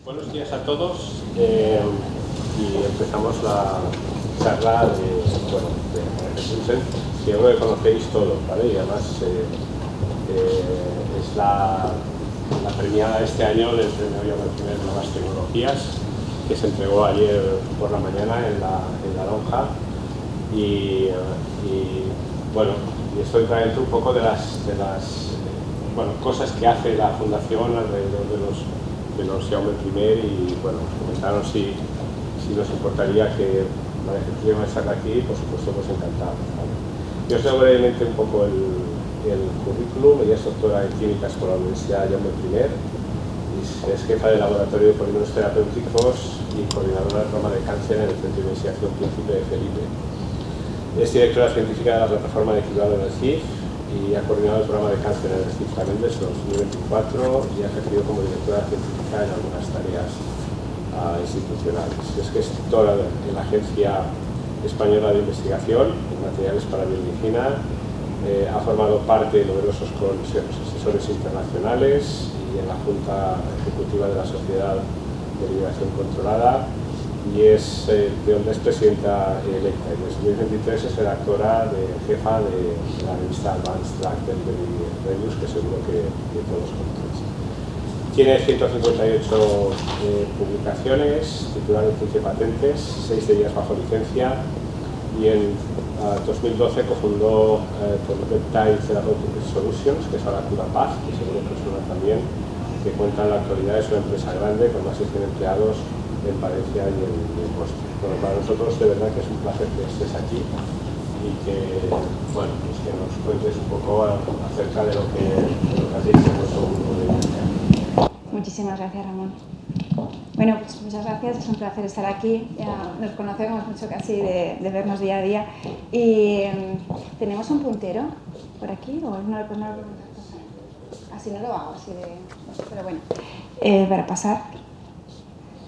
Buenos días a todos y empezamos la charla de Fusen, que yo creo que conocéis todos, ¿vale? Y además es la premiada este año del Premio Primer de Nuevas Tecnologías, que se entregó ayer por la mañana en la lonja y estoy trayendo un poco de las cosas que hace la Fundación alrededor de los Jaume I y bueno, comentaron si nos importaría que María Jesús estar aquí, por supuesto, pues encantado, ¿vale? Yo os leo brevemente un poco el currículum. Ella es doctora en químicas por la Universidad Jaume I, es jefa del laboratorio de polímeros terapéuticos y coordinadora del programa de cáncer en el Centro de Investigación Príncipe de Felipe. Es directora científica de la plataforma de equilibrado en el CIF y ha coordinado el programa de cáncer en el CIF también desde 2024 y ha ejercido como directora científica en algunas tareas institucionales. Es gestora en la Agencia Española de Investigación en Materiales para Biomedicina, ha formado parte de numerosos consejos asesores internacionales y en la Junta Ejecutiva de la Sociedad de Liberación Controlada y es presidenta electa. En 2023 es redactora jefa de la revista Advanced Drug Delivery Reviews, que seguro que todos conocéis. Tiene 158 publicaciones, titulada en 15 patentes, 6 de ellas bajo licencia, y en 2012 cofundó Peptide Therapeutic Solutions, que es ahora CuraPath, que seguro que suena también, que cuenta en la actualidad, es una empresa grande con más de 100 empleados en Valencia y en Boston. Bueno, para nosotros de verdad que es un placer que estés aquí y que, pues que nos cuentes un poco acerca de lo que hacéis en nuestro grupo de investigación. Muchísimas gracias, Ramón. Bueno, pues muchas gracias, es un placer estar aquí. Ya nos conocemos mucho casi de vernos día a día. Y tenemos un puntero por aquí, o no lo podemos pasar. Así no lo hago, así de. Pero bueno, para pasar,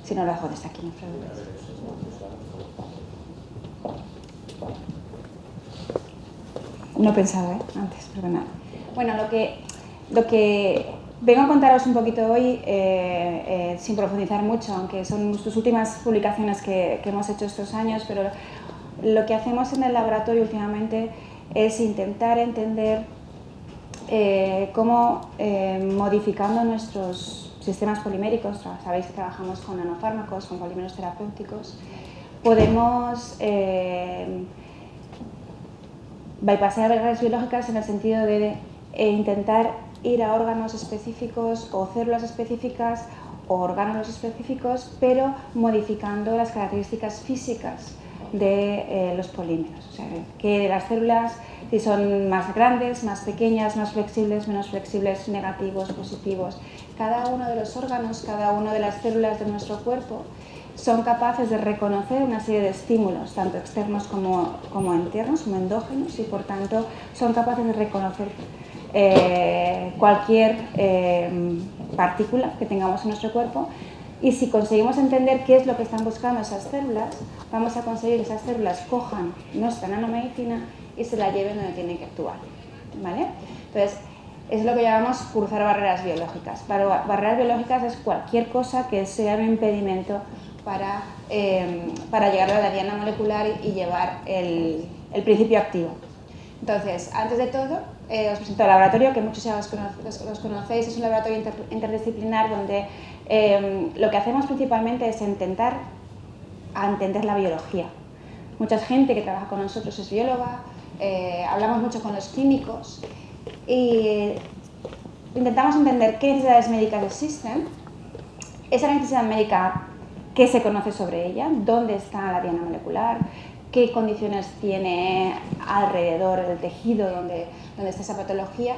si no lo hago desde aquí, no os preocupéis. No pensaba, antes, perdonad. Bueno, lo que vengo a contaros un poquito hoy, sin profundizar mucho, aunque son nuestras últimas publicaciones que hemos hecho estos años, pero lo que hacemos en el laboratorio últimamente es intentar entender cómo modificando nuestros sistemas poliméricos, sabéis que trabajamos con nanofármacos, con polímeros terapéuticos, podemos bypassear barreras biológicas en el sentido de intentar ir a órganos específicos o células específicas o órganos específicos, pero modificando las características físicas de los polímeros. O sea, que las células, si son más grandes, más pequeñas, más flexibles, menos flexibles, negativos, positivos, cada uno de los órganos, cada una de las células de nuestro cuerpo son capaces de reconocer una serie de estímulos, tanto externos como internos, como endógenos, y por tanto son capaces de reconocer cualquier partícula que tengamos en nuestro cuerpo, y si conseguimos entender qué es lo que están buscando esas células, vamos a conseguir que esas células cojan nuestra nanomedicina y se la lleven donde tienen que actuar, ¿vale? Entonces, es lo que llamamos cruzar barreras biológicas. Barreras biológicas es cualquier cosa que sea un impedimento para llegar a la diana molecular y llevar el principio activo. Entonces, antes de todo, os presento el laboratorio, que muchos ya los conocéis. Es un laboratorio interdisciplinar donde lo que hacemos principalmente es intentar entender la biología. Mucha gente que trabaja con nosotros es bióloga, hablamos mucho con los químicos y intentamos entender qué necesidades médicas existen, esa necesidad médica, qué se conoce sobre ella, dónde está la diana molecular, qué condiciones tiene alrededor del tejido donde está esa patología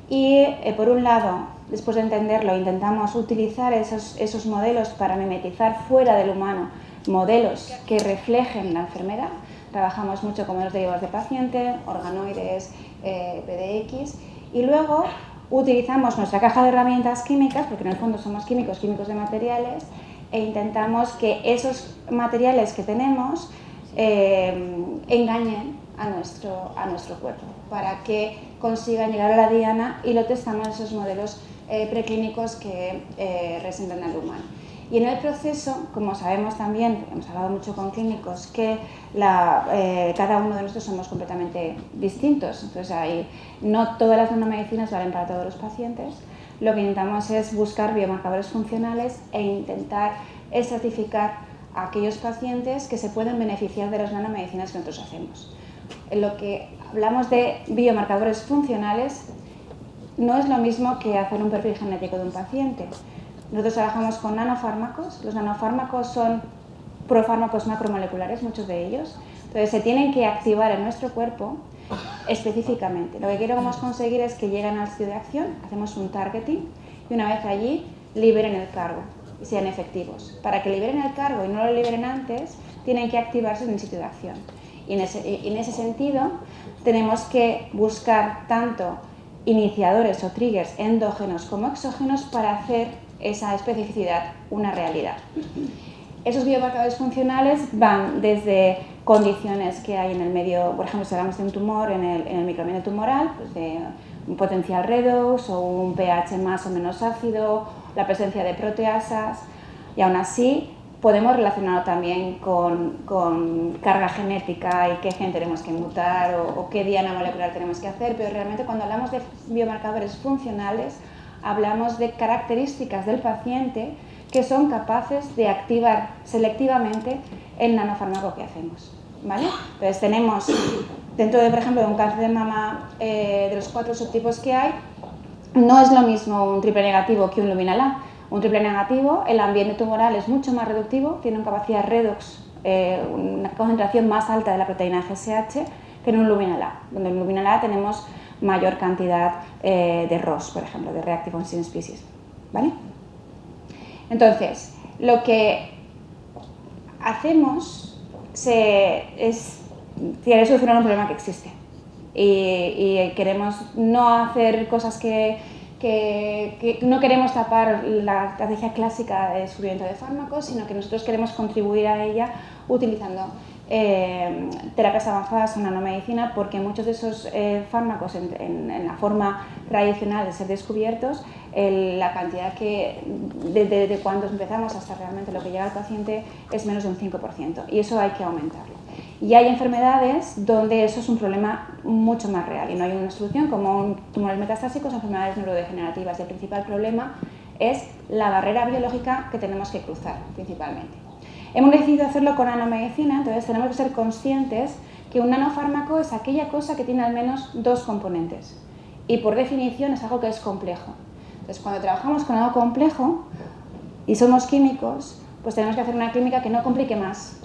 y, por un lado, después de entenderlo, intentamos utilizar esos modelos para mimetizar fuera del humano modelos que reflejen la enfermedad. Trabajamos mucho con modelos derivados de paciente, organoides, PDX, y luego utilizamos nuestra caja de herramientas químicas, porque en el fondo somos químicos de materiales, e intentamos que esos materiales que tenemos engañen a nuestro cuerpo para que consigan llegar a la diana, y lo testamos en esos modelos preclínicos que representan al humano. Y en el proceso, como sabemos también, hemos hablado mucho con clínicos, que cada uno de nosotros somos completamente distintos, entonces no todas las nanomedicinas valen para todos los pacientes. Lo que intentamos es buscar biomarcadores funcionales e intentar estratificar a aquellos pacientes que se pueden beneficiar de las nanomedicinas que nosotros hacemos. En lo que hablamos de biomarcadores funcionales, no es lo mismo que hacer un perfil genético de un paciente. Nosotros trabajamos con nanofármacos. Los nanofármacos son profármacos macromoleculares, muchos de ellos. Entonces se tienen que activar en nuestro cuerpo específicamente. Lo que queremos conseguir es que lleguen al sitio de acción, hacemos un targeting y una vez allí liberen el cargo y sean efectivos. Para que liberen el cargo y no lo liberen antes, tienen que activarse en el sitio de acción. Y en ese sentido tenemos que buscar tanto iniciadores o triggers endógenos como exógenos para hacer esa especificidad una realidad. Esos biomarcadores funcionales van desde condiciones que hay en el medio, por ejemplo, si hablamos de un tumor, en el microambiente tumoral, pues de un potencial redox o un pH más o menos ácido, la presencia de proteasas, y aún así podemos relacionarlo también con carga genética y qué gen tenemos que mutar o qué diana molecular tenemos que hacer, pero realmente cuando hablamos de biomarcadores funcionales hablamos de características del paciente que son capaces de activar selectivamente el nanofármaco que hacemos, ¿vale? Entonces tenemos, dentro de, por ejemplo, de un cáncer de mama, de los 4 subtipos que hay, no es lo mismo un triple negativo que un luminal A. Un triple negativo, el ambiente tumoral es mucho más reductivo, tiene una capacidad redox, una concentración más alta de la proteína GSH que en un luminal A, donde en un luminal A tenemos mayor cantidad de ROS, por ejemplo, de Reactive Oncoming Species, ¿vale? Entonces, lo que hacemos es querer solucionar un problema que existe y queremos no hacer cosas que no queremos tapar la estrategia clásica de descubrimiento de fármacos, sino que nosotros queremos contribuir a ella utilizando terapias avanzadas en nanomedicina, porque muchos de esos fármacos en la forma tradicional de ser descubiertos, la cantidad que desde cuando empezamos hasta realmente lo que llega al paciente es menos de un 5%, y eso hay que aumentarlo. Y hay enfermedades donde eso es un problema mucho más real y no hay una solución, como tumores metastásicos o enfermedades neurodegenerativas. El principal problema es la barrera biológica que tenemos que cruzar, principalmente. Hemos decidido hacerlo con nanomedicina, entonces tenemos que ser conscientes que un nanofármaco es aquella cosa que tiene al menos 2 componentes y por definición es algo que es complejo. Entonces cuando trabajamos con algo complejo y somos químicos, pues tenemos que hacer una química que no complique más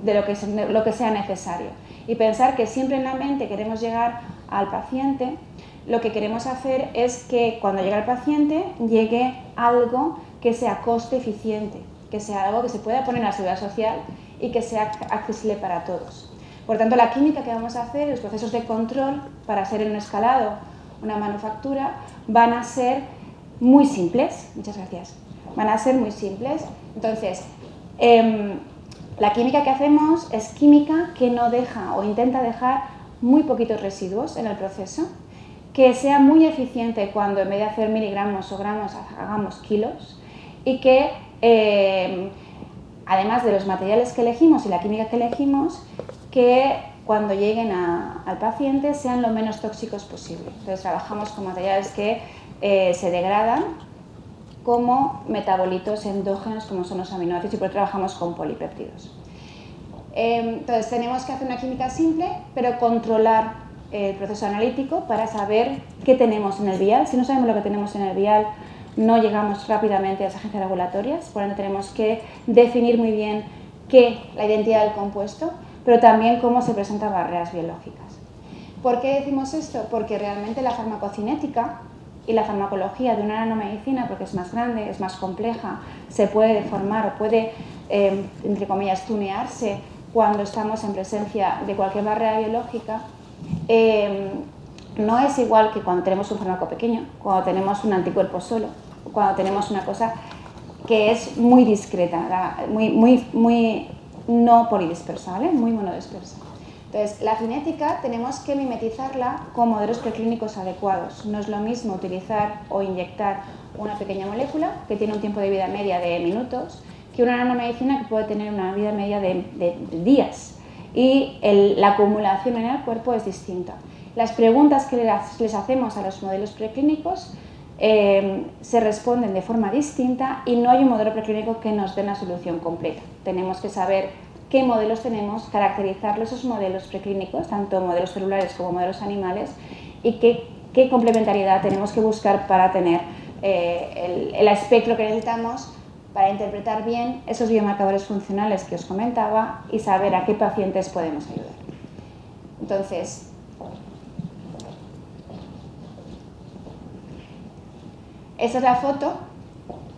de lo que sea necesario y pensar que siempre en la mente queremos llegar al paciente. Lo que queremos hacer es que cuando llegue al paciente llegue algo que sea coste eficiente, que sea algo que se pueda poner en la seguridad social y que sea accesible para todos. Por tanto, la química que vamos a hacer, los procesos de control para hacer en un escalado una manufactura, van a ser muy simples. Muchas gracias. Van a ser muy simples. Entonces, la química que hacemos es química que no deja o intenta dejar muy poquitos residuos en el proceso, que sea muy eficiente cuando en vez de hacer miligramos o gramos hagamos kilos y que además de los materiales que elegimos y la química que elegimos, que cuando lleguen al paciente sean lo menos tóxicos posible. Entonces trabajamos con materiales que se degradan como metabolitos endógenos como son los aminoácidos y por eso trabajamos con polipéptidos. Entonces tenemos que hacer una química simple pero controlar el proceso analítico para saber qué tenemos en el vial. Si no sabemos lo que tenemos en el vial no llegamos rápidamente a las agencias regulatorias, por lo tanto tenemos que definir muy bien la identidad del compuesto, pero también cómo se presentan barreras biológicas. ¿Por qué decimos esto? Porque realmente la farmacocinética y la farmacología de una nanomedicina, porque es más grande, es más compleja, se puede deformar o puede, entre comillas, tunearse cuando estamos en presencia de cualquier barrera biológica, no es igual que cuando tenemos un fármaco pequeño, cuando tenemos un anticuerpo solo, cuando tenemos una cosa que es muy discreta, muy no polidispersa, ¿vale? Muy monodispersa. Entonces, la cinética tenemos que mimetizarla con modelos preclínicos adecuados. No es lo mismo utilizar o inyectar una pequeña molécula que tiene un tiempo de vida media de minutos que una nanomedicina que puede tener una vida media de días. Y la acumulación en el cuerpo es distinta. Las preguntas que les hacemos a los modelos preclínicos se responden de forma distinta y no hay un modelo preclínico que nos dé una solución completa. Tenemos que saber qué modelos tenemos, caracterizar esos modelos preclínicos, tanto modelos celulares como modelos animales, y qué complementariedad tenemos que buscar para tener el espectro que necesitamos para interpretar bien esos biomarcadores funcionales que os comentaba y saber a qué pacientes podemos ayudar. Entonces, esa es la foto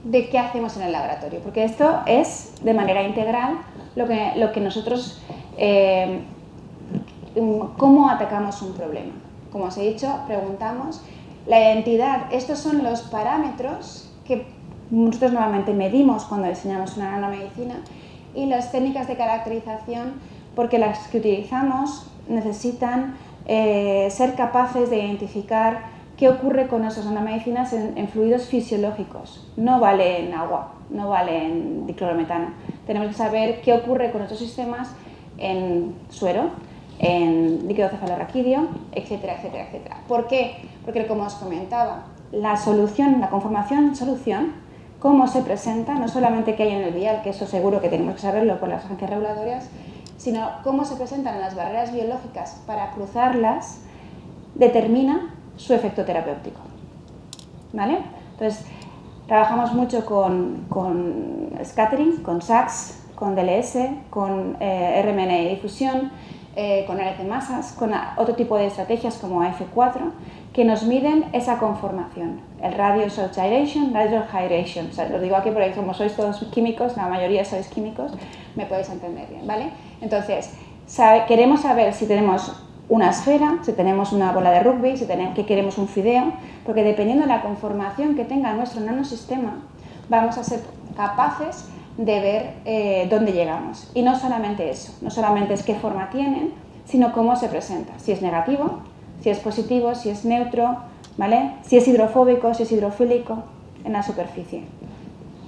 de qué hacemos en el laboratorio, porque esto es de manera integral lo que nosotros, cómo atacamos un problema. Como os he dicho, preguntamos la identidad. Estos son los parámetros que nosotros normalmente medimos cuando diseñamos una nanomedicina y las técnicas de caracterización, porque las que utilizamos necesitan ser capaces de identificar qué ocurre con nuestras nanomedicinas en fluidos fisiológicos. No vale en agua, no vale en diclorometano. Tenemos que saber qué ocurre con nuestros sistemas en suero, en líquido cefalorraquídeo, etcétera, etcétera, etcétera. ¿Por qué? Porque, como os comentaba, la solución, la conformación-solución, cómo se presenta, no solamente qué hay en el vial, que eso seguro que tenemos que saberlo por las agencias regulatorias, sino cómo se presentan las barreras biológicas para cruzarlas, determina su efecto terapéutico. ¿Vale? Entonces, trabajamos mucho con scattering, con SACS, con DLS, con RMN y difusión, con RC masas, con otro tipo de estrategias como AF4, que nos miden esa conformación, el radius of gyration, radius of gyration. O sea, lo digo aquí porque como sois todos químicos, la mayoría sois químicos, me podéis entender bien, ¿vale? Entonces, queremos saber si tenemos una esfera, si tenemos una bola de rugby, si que queremos un fideo, porque dependiendo de la conformación que tenga nuestro nanosistema, vamos a ser capaces de ver dónde llegamos. Y no solamente eso, no solamente es qué forma tienen, sino cómo se presenta, si es negativo, si es positivo, si es neutro, ¿vale? Si es hidrofóbico, si es hidrofílico en la superficie,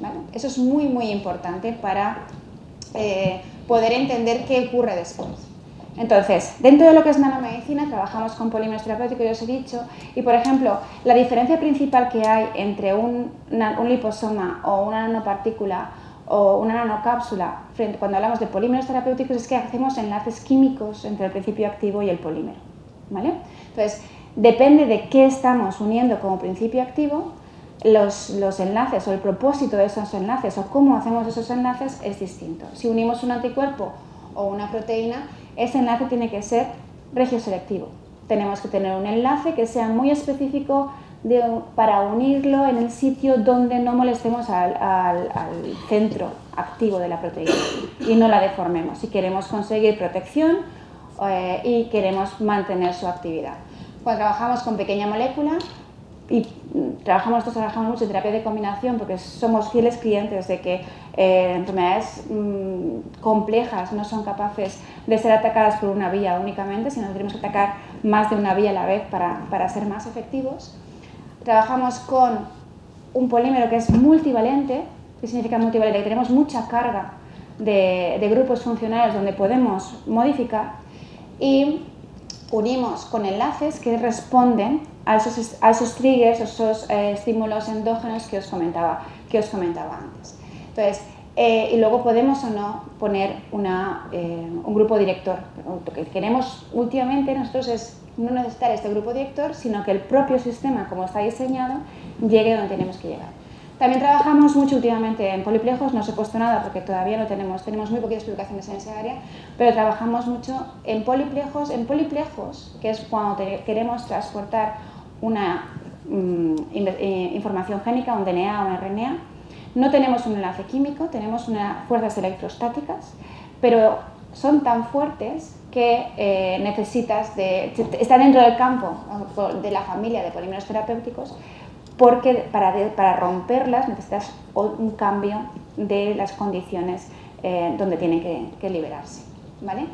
¿vale? Eso es muy, muy importante para poder entender qué ocurre después. Entonces, dentro de lo que es nanomedicina, trabajamos con polímeros terapéuticos, ya os he dicho, y por ejemplo, la diferencia principal que hay entre un liposoma o una nanopartícula o una nanocápsula, cuando hablamos de polímeros terapéuticos, es que hacemos enlaces químicos entre el principio activo y el polímero, ¿vale? Entonces, depende de qué estamos uniendo como principio activo, los enlaces o el propósito de esos enlaces o cómo hacemos esos enlaces es distinto. Si unimos un anticuerpo o una proteína, ese enlace tiene que ser regioselectivo. Tenemos que tener un enlace que sea muy específico para unirlo en el sitio donde no molestemos al centro activo de la proteína y no la deformemos. Si queremos conseguir protección y queremos mantener su actividad. Cuando trabajamos con pequeña molécula, y trabajamos mucho en terapia de combinación porque somos fieles clientes de que enfermedades complejas no son capaces de ser atacadas por una vía únicamente, sino que tenemos que atacar más de una vía a la vez para ser más efectivos. Trabajamos con un polímero que es multivalente. ¿Qué significa multivalente? Que tenemos mucha carga de grupos funcionales donde podemos modificar y unimos con enlaces que responden a esos triggers, esos estímulos endógenos que os comentaba antes. Entonces, y luego podemos o no poner un grupo director. Lo que queremos últimamente nosotros es no necesitar este grupo director, sino que el propio sistema, como está diseñado, llegue donde tenemos que llegar. También trabajamos mucho últimamente en poliplejos, no os he puesto nada porque todavía no tenemos muy poquitas publicaciones en esa área, pero trabajamos mucho en poliplejos, que es cuando queremos transportar una información génica, un DNA o un RNA. No tenemos un enlace químico, tenemos unas fuerzas electrostáticas, pero son tan fuertes que está dentro del campo de la familia de polímeros terapéuticos, porque para romperlas necesitas un cambio de las condiciones donde tienen que liberarse, ¿vale?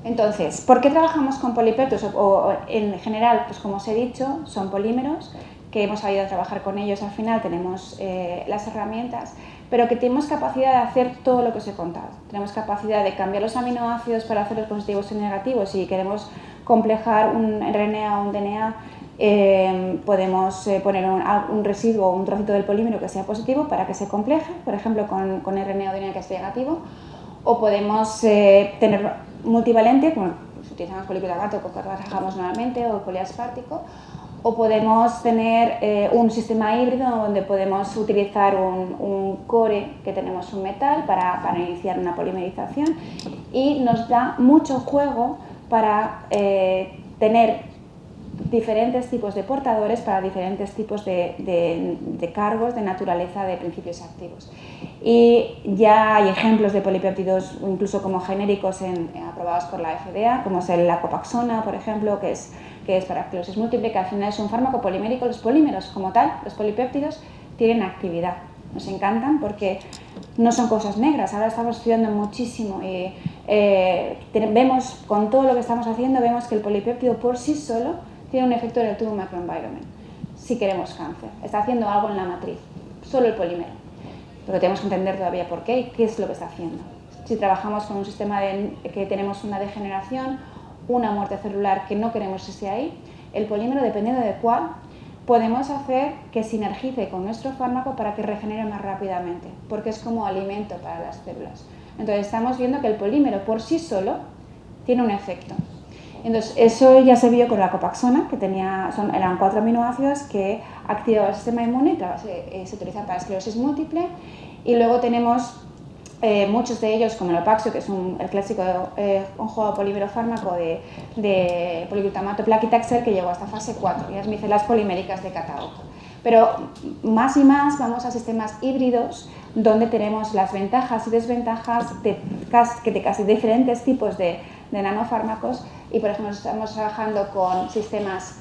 Entonces, ¿por qué trabajamos con polipéptidos? O en general, pues como os he dicho, son polímeros que hemos sabido trabajar con ellos al final, tenemos las herramientas, pero que tenemos capacidad de hacer todo lo que os he contado. Tenemos capacidad de cambiar los aminoácidos para hacerlos positivos y negativos. Si queremos complejar un RNA o un DNA, podemos poner un residuo o un trocito del polímero que sea positivo para que se compleje, por ejemplo, con RNA o DNA que esté negativo. O podemos tener multivalente, como si utilizamos poliglutamato, que trabajamos normalmente, o poliaspartico. O podemos tener un sistema híbrido donde podemos utilizar un core que tenemos un metal para iniciar una polimerización, y nos da mucho juego para tener diferentes tipos de portadores para diferentes tipos de cargos de naturaleza de principios activos. Y ya hay ejemplos de polipéptidos incluso como genéricos aprobados por la FDA, como es la copaxona, por ejemplo, que es para esclerosis múltiple, que al final es un fármaco polimérico. Los polímeros como tal, los polipéptidos, tienen actividad. Nos encantan porque no son cosas negras. Ahora estamos estudiando muchísimo y vemos, con todo lo que estamos haciendo, vemos que el polipéptido por sí solo tiene un efecto en el tumor microenvironment. Si queremos cáncer, está haciendo algo en la matriz, solo el polímero. Pero tenemos que entender todavía por qué y qué es lo que está haciendo. Si trabajamos con un sistema que tenemos una degeneración, una muerte celular que no queremos que esté ahí, el polímero, dependiendo de cuál, podemos hacer que sinergice con nuestro fármaco para que regenere más rápidamente, porque es como alimento para las células. Entonces estamos viendo que el polímero por sí solo tiene un efecto. Entonces eso ya se vio con la copaxona, que eran 4 aminoácidos que activaban el sistema inmune, que se utilizan para esclerosis múltiple, y luego tenemos muchos de ellos, como el Opaxio, que es el clásico conjugado polímero fármaco de poliglutamato plaquitaxel, que llegó hasta fase 4, y las micelas poliméricas de Catao. Pero más y más vamos a sistemas híbridos, donde tenemos las ventajas y desventajas de casi diferentes tipos de nanofármacos. Y por ejemplo, estamos trabajando con sistemas,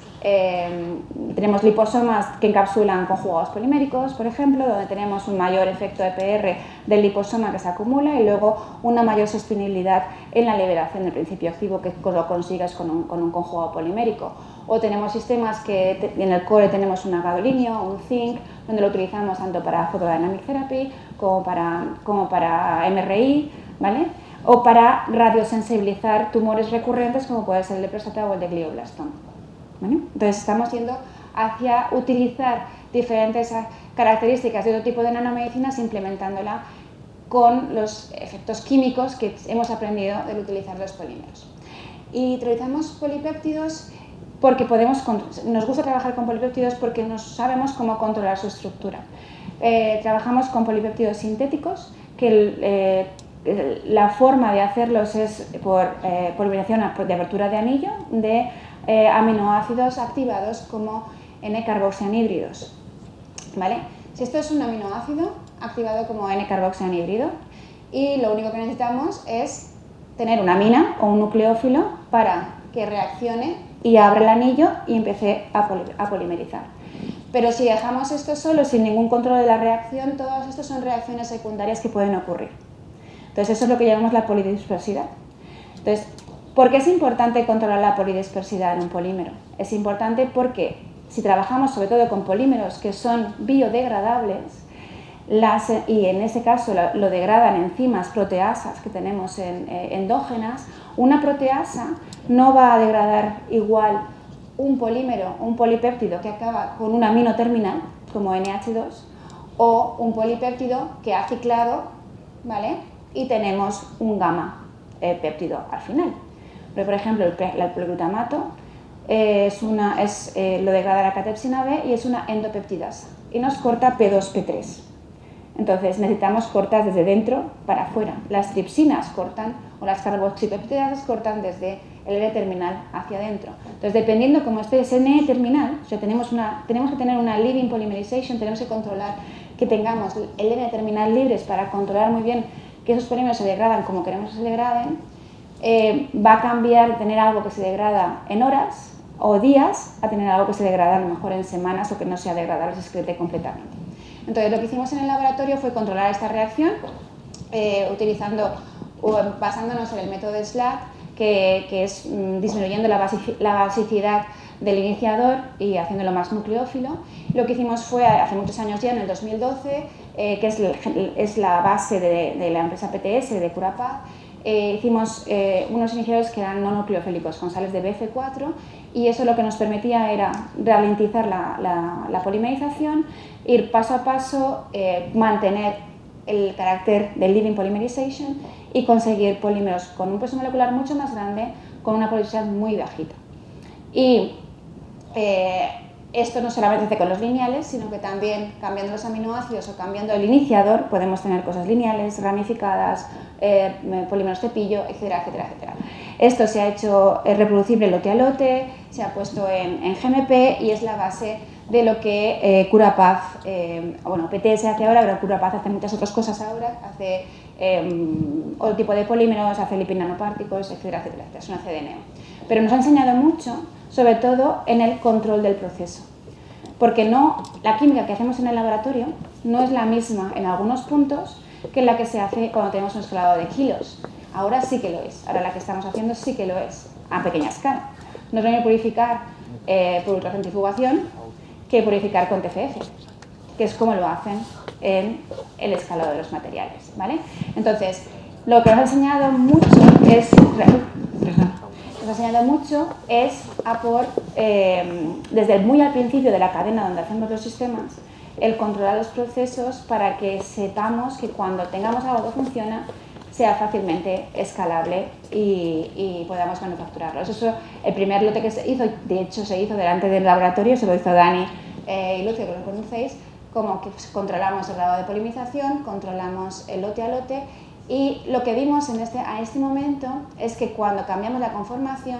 tenemos liposomas que encapsulan conjugados poliméricos, por ejemplo, donde tenemos un mayor efecto EPR del liposoma que se acumula, y luego una mayor sostenibilidad en la liberación del principio activo que lo consigues con un conjugado polimérico. O tenemos sistemas que en el core tenemos un gadolinio, un zinc, donde lo utilizamos tanto para photodynamic therapy como para MRI, ¿vale? O para radiosensibilizar tumores recurrentes como puede ser el de próstata o el de glioblastoma, ¿vale? Entonces estamos yendo hacia utilizar diferentes características de otro tipo de nanomedicinas, implementándola con los efectos químicos que hemos aprendido del utilizar los polímeros. Y utilizamos polipéptidos porque nos gusta trabajar con polipéptidos porque sabemos cómo controlar su estructura. Trabajamos con polipéptidos sintéticos que la forma de hacerlos es por polimerización de apertura de anillo de aminoácidos activados como N-carboxianhídridos, ¿vale? Si esto es un aminoácido activado como N-carboxianhídrido, y lo único que necesitamos es tener una amina o un nucleófilo para que reaccione y abra el anillo y empiece a polimerizar. Pero si dejamos esto solo, sin ningún control de la reacción, todas estas son reacciones secundarias que pueden ocurrir. Entonces eso es lo que llamamos la polidispersidad. Entonces, ¿por qué es importante controlar la polidispersidad en un polímero? Es importante porque si trabajamos sobre todo con polímeros que son biodegradables, y en ese caso lo degradan enzimas proteasas que tenemos endógenas, una proteasa no va a degradar igual un polímero, un polipéptido que acaba con un amino terminal, como NH2, o un polipéptido que ha ciclado, ¿vale? Y tenemos un gamma péptido al final. Pero, por ejemplo, el poliglutamato lo degrada la catepsina B y es una endopeptidasa y nos corta P2P3. Entonces necesitamos cortar desde dentro para afuera. Las tripsinas cortan, o las carboxipeptidasas cortan desde el N-terminal hacia adentro. Entonces, dependiendo cómo esté ese N-terminal, o sea, tenemos que tener una leading polymerization, tenemos que controlar que tengamos el N-terminal libres para controlar muy bien que esos polímeros se degradan como queremos que se degraden. Va a cambiar de tener algo que se degrada en horas o días a tener algo que se degrada a lo mejor en semanas o que no sea degradable, se excrete completamente. Entonces, lo que hicimos en el laboratorio fue controlar esta reacción basándonos en el método de SLAC, que es disminuyendo la basicidad del iniciador y haciéndolo más nucleófilo. Lo que hicimos fue, hace muchos años ya, en el 2012, que es la base de la empresa PTS, de Curapaz, hicimos unos iniciadores que eran no nucleofílicos con sales de BF4, y eso lo que nos permitía era ralentizar la polimerización, ir paso a paso, mantener el carácter del living polymerization y conseguir polímeros con un peso molecular mucho más grande, con una porosidad muy bajita. Y esto no solamente se hace con los lineales, sino que también cambiando los aminoácidos o cambiando el iniciador podemos tener cosas lineales, ramificadas, polímeros cepillo, etcétera, etcétera, etcétera. Esto se ha hecho reproducible lote a lote, se ha puesto en GMP y es la base de lo que Curapaz, bueno, PTS hace ahora, pero Curapaz hace muchas otras cosas ahora, hace otro tipo de polímeros, hace lipid nanoparticles, etcétera, etcétera, es una CDNO. Pero nos ha enseñado mucho, sobre todo en el control del proceso, porque la química que hacemos en el laboratorio no es la misma en algunos puntos que la que se hace cuando tenemos un escalado de kilos. Ahora sí que lo es, ahora la que estamos haciendo sí que lo es, a pequeña escala. No es lo mismo purificar por ultracentrifugación que purificar con TFF, que es como lo hacen en el escalado de los materiales, ¿vale? Entonces, lo que nos ha enseñado mucho es desde muy al principio de la cadena donde hacemos los sistemas, el controlar los procesos para que sepamos que cuando tengamos algo que funciona sea fácilmente escalable y podamos manufacturarlo. Eso, el primer lote que se hizo, de hecho se hizo delante del laboratorio, se lo hizo Dani y Lucio, que lo conocéis, como que controlamos el grado de polinización, controlamos el lote a lote, y lo que vimos a este momento es que cuando cambiamos la conformación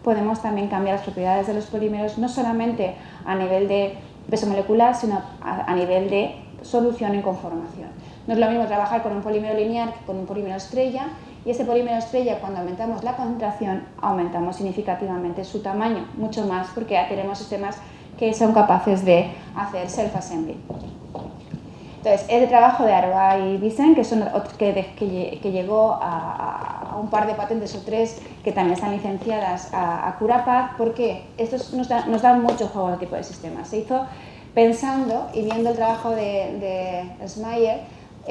podemos también cambiar las propiedades de los polímeros, no solamente a nivel de peso molecular, sino a nivel de solución en conformación. No es lo mismo trabajar con un polímero lineal que con un polímero estrella, y ese polímero estrella, cuando aumentamos la concentración, aumentamos significativamente su tamaño, mucho más, porque ya tenemos sistemas que son capaces de hacer self-assembly. Entonces, es el trabajo de Aroa y Vicent, que llegó a un par de patentes o 3 que también están licenciadas a Curapaz, porque estos nos dan mucho juego de tipo de sistemas. Se hizo pensando y viendo el trabajo de Smayer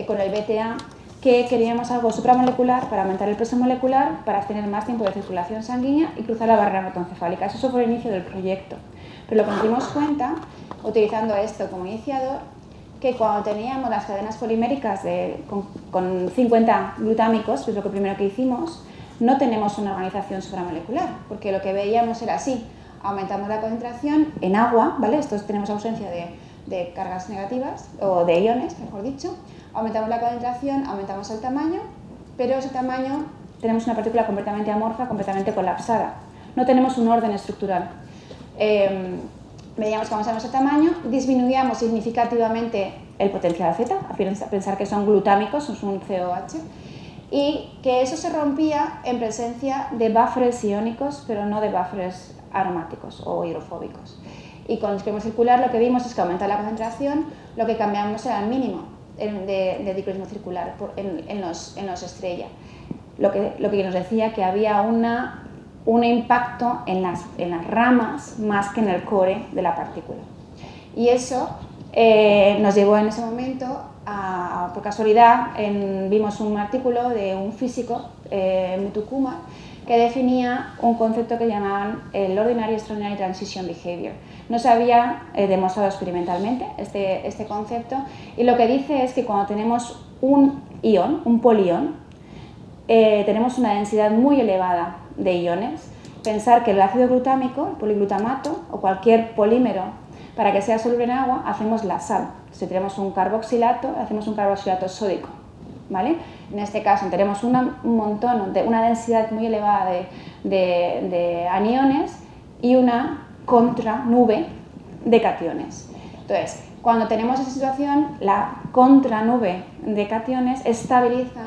con el BTA, que queríamos algo supramolecular para aumentar el peso molecular, para tener más tiempo de circulación sanguínea y cruzar la barrera hematoencefálica. Eso fue el inicio del proyecto. Pero lo que nos dimos cuenta, utilizando esto como iniciador, que cuando teníamos las cadenas poliméricas con 50 glutámicos, que es lo primero que hicimos, no tenemos una organización supramolecular, porque lo que veíamos era así: aumentamos la concentración en agua, ¿vale? Esto tenemos ausencia de cargas negativas, o de iones, mejor dicho. Aumentamos la concentración, aumentamos el tamaño, pero ese tamaño tenemos una partícula completamente amorfa, completamente colapsada. No tenemos un orden estructural. Veíamos que aumentamos el tamaño, disminuíamos significativamente el potencial Z, a pensar que son glutámicos, es un COH, y que eso se rompía en presencia de buffers iónicos, pero no de buffers aromáticos o hidrofóbicos. Y con el esquema circular lo que vimos es que aumenta la concentración, lo que cambiamos era el mínimo de dicroismo circular en los estrella. Lo que nos decía que había un impacto en las ramas más que en el core de la partícula. Y eso nos llevó en ese momento por casualidad, vimos un artículo de un físico, Muthukumar, que definía un concepto que llamaban el Ordinary Extraordinary Transition Behavior. No se había demostrado experimentalmente este concepto, y lo que dice es que cuando tenemos un ion, un polión, tenemos una densidad muy elevada de iones. Pensar que el ácido glutámico, el poliglutamato o cualquier polímero, para que sea soluble en agua, hacemos la sal. Si tenemos un carboxilato, hacemos un carboxilato sódico, ¿vale? En este caso tenemos una densidad muy elevada de aniones y una contranube de cationes. Entonces, cuando tenemos esa situación, la contranube de cationes estabiliza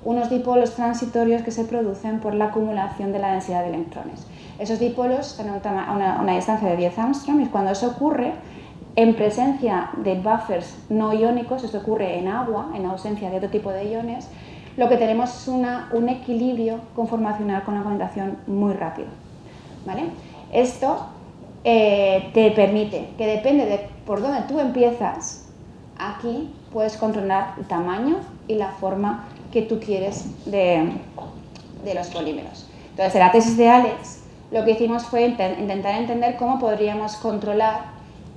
unos dipolos transitorios que se producen por la acumulación de la densidad de electrones. Esos dipolos están a una distancia de 10 Armstrong, y cuando eso ocurre, en presencia de buffers no iónicos, esto ocurre en agua, en ausencia de otro tipo de iones, lo que tenemos es un equilibrio conformacional con la concentración muy rápido, ¿vale? Esto te permite que depende de por dónde tú empiezas, aquí puedes controlar el tamaño y la forma que tú quieres de los polímeros. Entonces, en la tesis de Alex, lo que hicimos fue intentar entender cómo podríamos controlar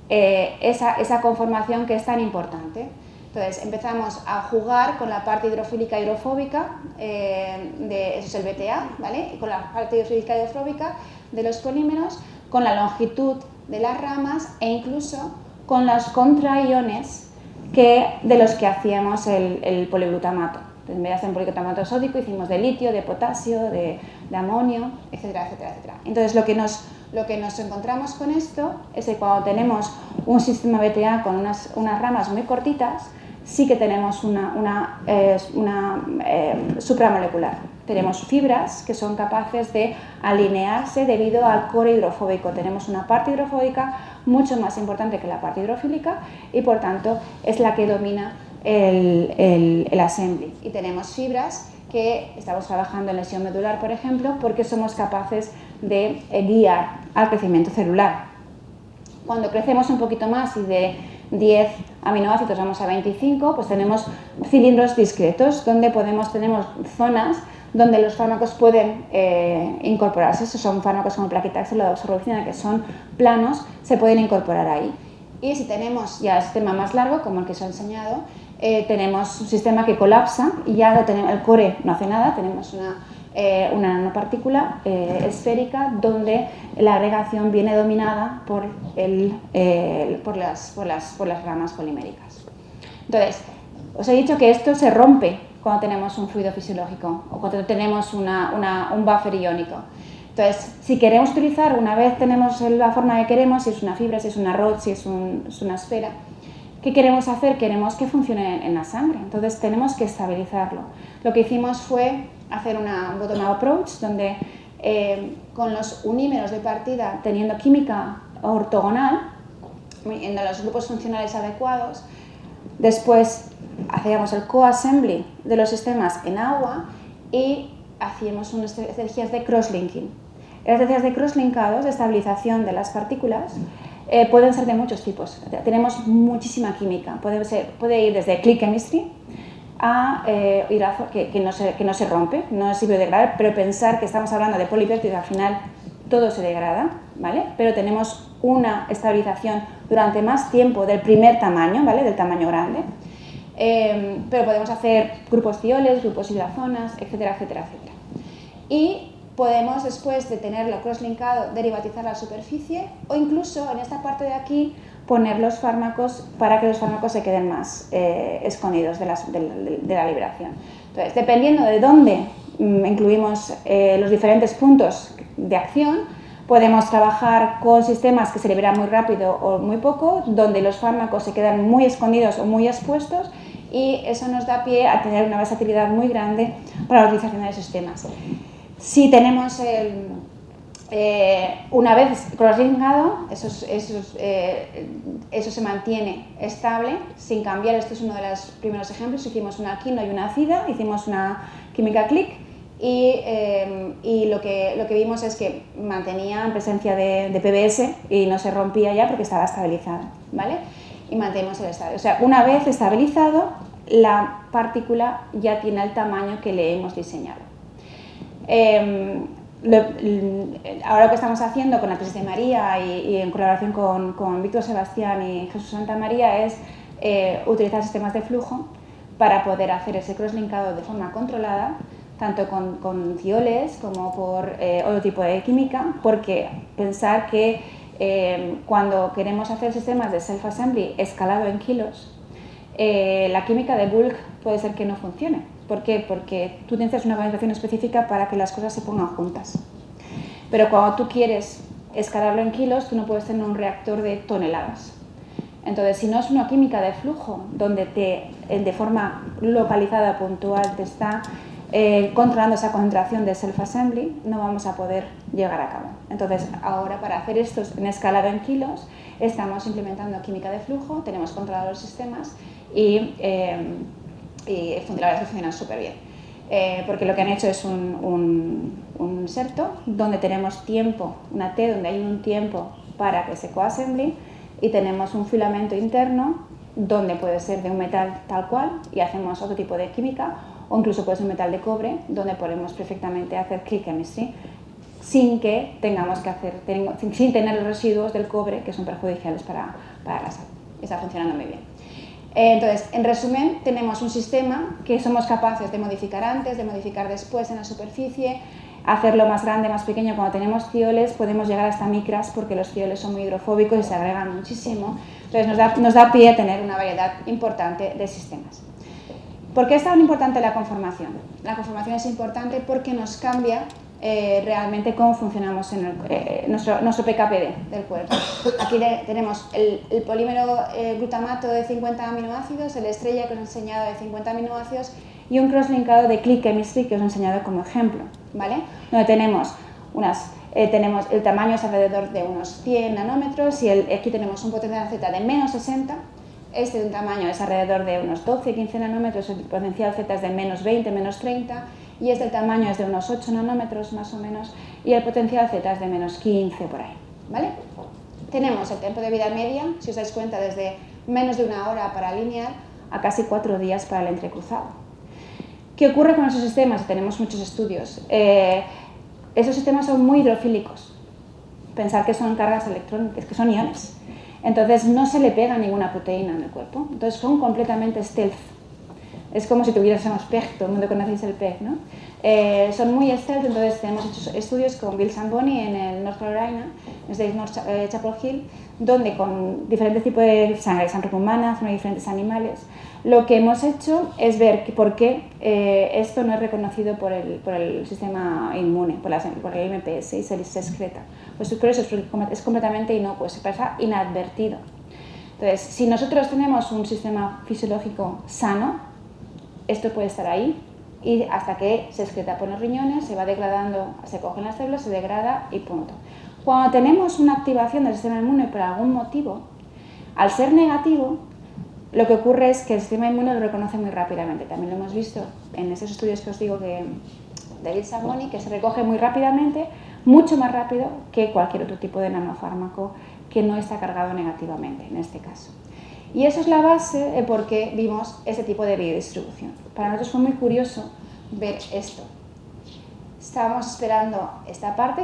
esa conformación que es tan importante. Entonces, empezamos a jugar con la parte hidrofílica y hidrofóbica, eso es el BTA, ¿vale? Con la parte hidrofílica y hidrofóbica de los polímeros, con la longitud de las ramas e incluso con los contraiones de los que hacíamos el poliglutamato. Entonces, en vez de hacer un poliglutamato sódico, hicimos de litio, de potasio, de amonio, etcétera, etcétera, etcétera. Entonces, lo que nos encontramos con esto es que cuando tenemos un sistema BTA con unas ramas muy cortitas, sí que tenemos una supramolecular. Tenemos fibras que son capaces de alinearse debido al core hidrofóbico. Tenemos una parte hidrofóbica mucho más importante que la parte hidrofílica y, por tanto, es la que domina el assembly. Y tenemos fibras que estamos trabajando en lesión medular, por ejemplo, porque somos capaces de guiar al crecimiento celular. Cuando crecemos un poquito más y de 10 aminoácidos vamos a 25, pues tenemos cilindros discretos donde tenemos zonas donde los fármacos pueden incorporarse. Estos son fármacos como plaquitaxel o doxorubicina, que son planos, se pueden incorporar ahí. Y si tenemos ya el sistema más largo, como el que os he enseñado, tenemos un sistema que colapsa y ya el core no hace nada, tenemos una nanopartícula esférica donde la agregación viene dominada por las ramas poliméricas. Entonces, os he dicho que esto se rompe cuando tenemos un fluido fisiológico o cuando tenemos un buffer iónico. Entonces, si queremos utilizar, una vez tenemos la forma que queremos, si es una fibra, si es una rod, si es una esfera, ¿qué queremos hacer? Queremos que funcione en la sangre, entonces tenemos que estabilizarlo. Lo que hicimos fue hacer una bottom-up approach, donde con los unímeros de partida, teniendo química ortogonal, en los grupos funcionales adecuados, después hacíamos el co-assembly de los sistemas en agua y hacíamos unas estrategias de cross-linking. Las estrategias de cross-linkados, de estabilización de las partículas, pueden ser de muchos tipos. Tenemos muchísima química. Puede ir desde click chemistry a hidrazo, que no se rompe, no es biodegradable, pero pensar que estamos hablando de polipéptidos, al final todo se degrada, ¿vale? Pero tenemos una estabilización durante más tiempo del primer tamaño, ¿vale? Del tamaño grande. Pero podemos hacer grupos thioles, grupos hidrazonas, etcétera, etcétera, etcétera. Y podemos, después de tenerlo cross-linkado, derivatizar la superficie o incluso en esta parte de aquí poner los fármacos para que los fármacos se queden más escondidos de la liberación. Entonces, dependiendo de dónde incluimos los diferentes puntos de acción, podemos trabajar con sistemas que se liberan muy rápido o muy poco, donde los fármacos se quedan muy escondidos o muy expuestos, y eso nos da pie a tener una versatilidad muy grande para la utilización de los sistemas. Si tenemos una vez cross-linkado, eso se mantiene estable, sin cambiar. Este es uno de los primeros ejemplos. Hicimos una quino y una acida, hicimos una química click y lo que vimos es que mantenía en presencia de PBS y no se rompía ya porque estaba estabilizada, ¿vale? Y mantenemos el estado. O sea, una vez estabilizado, la partícula ya tiene el tamaño que le hemos diseñado. Ahora lo que estamos haciendo con la tesis de María y en colaboración con Víctor Sebastián y Jesús Santa María es utilizar sistemas de flujo para poder hacer ese cross-linkado de forma controlada, tanto con thioles como por otro tipo de química, porque pensar que cuando queremos hacer sistemas de self-assembly escalado en kilos, la química de bulk puede ser que no funcione. ¿Por qué? Porque tú necesitas una organización específica para que las cosas se pongan juntas. Pero cuando tú quieres escalarlo en kilos, tú no puedes tener un reactor de toneladas. Entonces, si no es una química de flujo, donde de forma localizada, puntual, te está controlando esa concentración de self-assembly, no vamos a poder llegar a cabo. Entonces, ahora para hacer esto en escalado en kilos, estamos implementando química de flujo, tenemos controlados los sistemas y la verdad es que funcionan súper bien. porque lo que han hecho es un inserto donde tenemos tiempo, una T donde hay un tiempo para que se coassembly, y tenemos un filamento interno donde puede ser de un metal tal cual y hacemos otro tipo de química, o incluso puede ser un metal de cobre donde podemos perfectamente hacer click chemistry sin que tengamos que hacer, sin tener los residuos del cobre que son perjudiciales para la salud. Está funcionando muy bien. Entonces, en resumen, tenemos un sistema que somos capaces de modificar antes, de modificar después en la superficie, hacerlo más grande, más pequeño. Cuando tenemos thioles podemos llegar hasta micras porque los thioles son muy hidrofóbicos y se agregan muchísimo. Entonces nos da pie a tener una variedad importante de sistemas. ¿Por qué es tan importante la conformación? La conformación es importante porque nos cambia realmente cómo funcionamos en nuestro PKPD del cuerpo. Aquí tenemos el polímero glutamato de 50 aminoácidos, el estrella que os he enseñado de 50 aminoácidos y un cross-linkado de click chemistry que os he enseñado como ejemplo, ¿vale? Donde tenemos el tamaño es alrededor de unos 100 nanómetros y aquí tenemos un potencial Z de menos 60. Este de un tamaño es alrededor de unos 12-15 nanómetros, el potencial Z es de menos 20, menos 30, y este tamaño es de unos 8 nanómetros más o menos, y el potencial Z es de menos 15 por ahí, ¿vale? Tenemos el tiempo de vida media, si os dais cuenta, desde menos de una hora para lineal a casi 4 días para el entrecruzado. ¿Qué ocurre con esos sistemas? Tenemos muchos estudios. Esos sistemas son muy hidrofílicos. Pensar que son cargas electrónicas, que son iones. Entonces no se le pega ninguna proteína en el cuerpo. Entonces son completamente stealth. Es como si tuviésemos PEG, todo el mundo conocéis el PEG, ¿no? Son muy stealth, entonces tenemos hecho estudios con Bill Zamboni en el North Carolina, desde North Chapel Hill, donde con diferentes tipos de sangre humana, son diferentes animales, lo que hemos hecho es ver por qué esto no es reconocido por el sistema inmune, por el MPS, y se excreta. Pues por eso es completamente inocuo, se pasa inadvertido. Entonces, si nosotros tenemos un sistema fisiológico sano, esto puede estar ahí y hasta que se excreta por los riñones, se va degradando, se cogen las células, se degrada y punto. Cuando tenemos una activación del sistema inmune por algún motivo, al ser negativo, lo que ocurre es que el sistema inmune lo reconoce muy rápidamente. También lo hemos visto en esos estudios que os digo de Bill Zamboni, que se recoge muy rápidamente, mucho más rápido que cualquier otro tipo de nanofármaco que no está cargado negativamente en este caso. Y eso es la base de por qué vimos ese tipo de biodistribución. Para nosotros fue muy curioso ver esto. Estábamos esperando esta parte,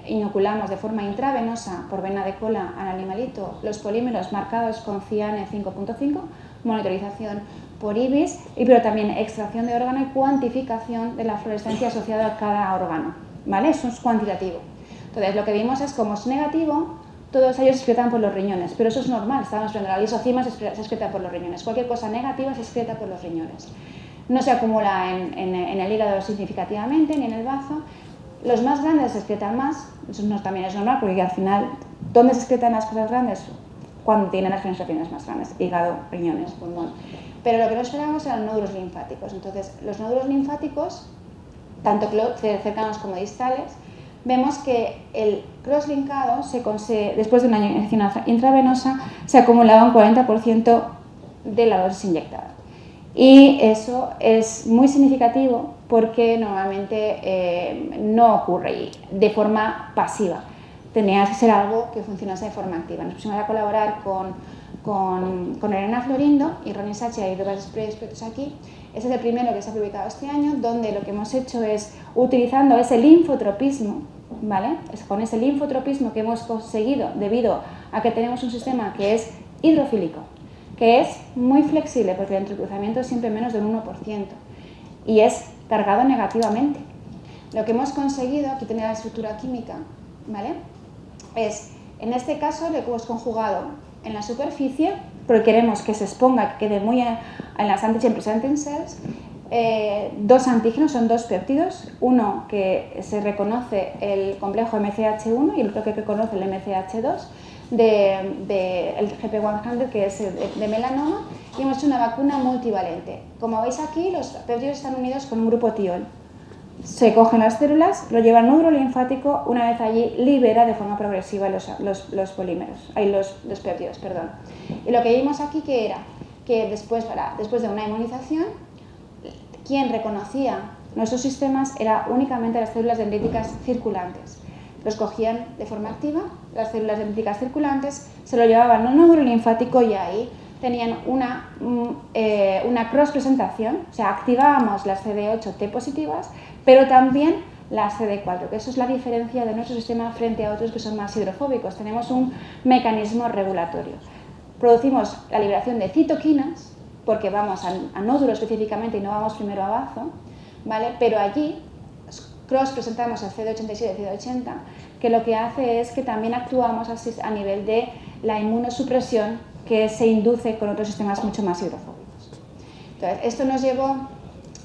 inoculamos de forma intravenosa por vena de cola al animalito los polímeros marcados con ciane 5.5, monitorización por IBIS, pero también extracción de órgano y cuantificación de la fluorescencia asociada a cada órgano, ¿vale? Eso es cuantitativo. Entonces lo que vimos es como es negativo, todos ellos se excretan por los riñones, pero eso es normal, estábamos viendo la lisocima se excreta por los riñones, cualquier cosa negativa se excreta por los riñones. No se acumula en el hígado significativamente ni en el bazo. Los más grandes se excretan más, eso también es normal porque al final, ¿dónde se excretan las cosas grandes? Cuando tienen las fenestraciones más grandes, hígado, riñones, pulmón. Pero lo que no esperábamos eran nódulos linfáticos. Entonces, los nódulos linfáticos, tanto cercanos como distales, vemos que el cross-linkado, después de una inyección intravenosa, se acumulaba un 40% de la dosis inyectada. Y eso es muy significativo porque normalmente no ocurre de forma pasiva. Tenía que ser algo que funcionase de forma activa. Nos pusimos a colaborar con Elena Florindo y Ronnie Sachi, hay dos proyectos aquí. Ese es el primero que se ha publicado este año, donde lo que hemos hecho es, utilizando ese linfotropismo, ¿vale? Con ese linfotropismo que hemos conseguido debido a que tenemos un sistema que es hidrofílico, que es muy flexible porque el entrecruzamiento es siempre menos del 1% y es cargado negativamente. Lo que hemos conseguido, aquí tenía la estructura química, ¿vale? Es, en este caso, lo que hemos conjugado en la superficie, porque queremos que se exponga, que quede muy en las antigen presenting cells, dos antígenos, son dos péptidos, uno que se reconoce el complejo MCH1 y el otro que reconoce el MCH2 del GP100, que es de melanoma, y hemos hecho una vacuna multivalente. Como veis aquí, los péptidos están unidos con un grupo tiol. Se cogen las células, lo lleva al nódulo linfático, una vez allí libera de forma progresiva los polímeros, los péptidos, perdón. Y lo que vimos aquí que era que después de una inmunización quien reconocía nuestros sistemas era únicamente las células dendríticas circulantes. Los cogían de forma activa, las células dendríticas circulantes, se lo llevaban a un nódulo linfático y ahí tenían una cross-presentación, o sea, activábamos las CD8 T positivas, pero también las CD4, que eso es la diferencia de nuestro sistema frente a otros que son más hidrofóbicos. Tenemos un mecanismo regulatorio. Producimos la liberación de citoquinas, porque vamos a nódulo específicamente y no vamos primero a bazo, ¿vale? Pero allí cross presentamos el CD87 y el CD80, que lo que hace es que también actuamos a nivel de la inmunosupresión que se induce con otros sistemas mucho más hidrofóbicos. Entonces, esto nos llevó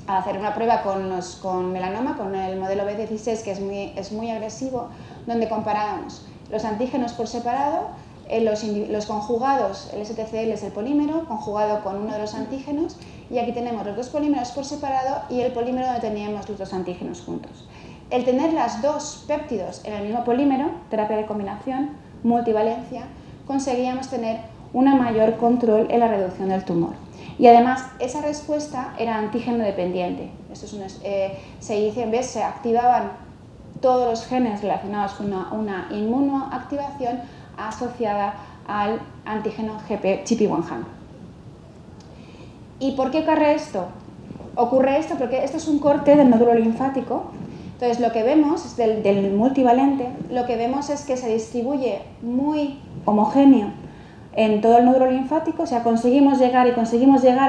a hacer una prueba con melanoma, con el modelo B16, que es muy agresivo, donde comparábamos los antígenos por separado, los conjugados, el STCL es el polímero, conjugado con uno de los antígenos, y aquí tenemos los dos polímeros por separado y el polímero donde teníamos los dos antígenos juntos. El tener las dos péptidos en el mismo polímero, terapia de combinación, multivalencia, conseguíamos tener un mayor control en la reducción del tumor. Y además, esa respuesta era antígeno dependiente. Esto es se activaban todos los genes relacionados con una inmunoactivación asociada al antígeno GP100. ¿Y por qué ocurre esto? Ocurre esto porque esto es un corte del nódulo linfático. Entonces, lo que vemos es del multivalente, lo que vemos es que se distribuye muy homogéneo en todo el nódulo linfático, o sea, conseguimos llegar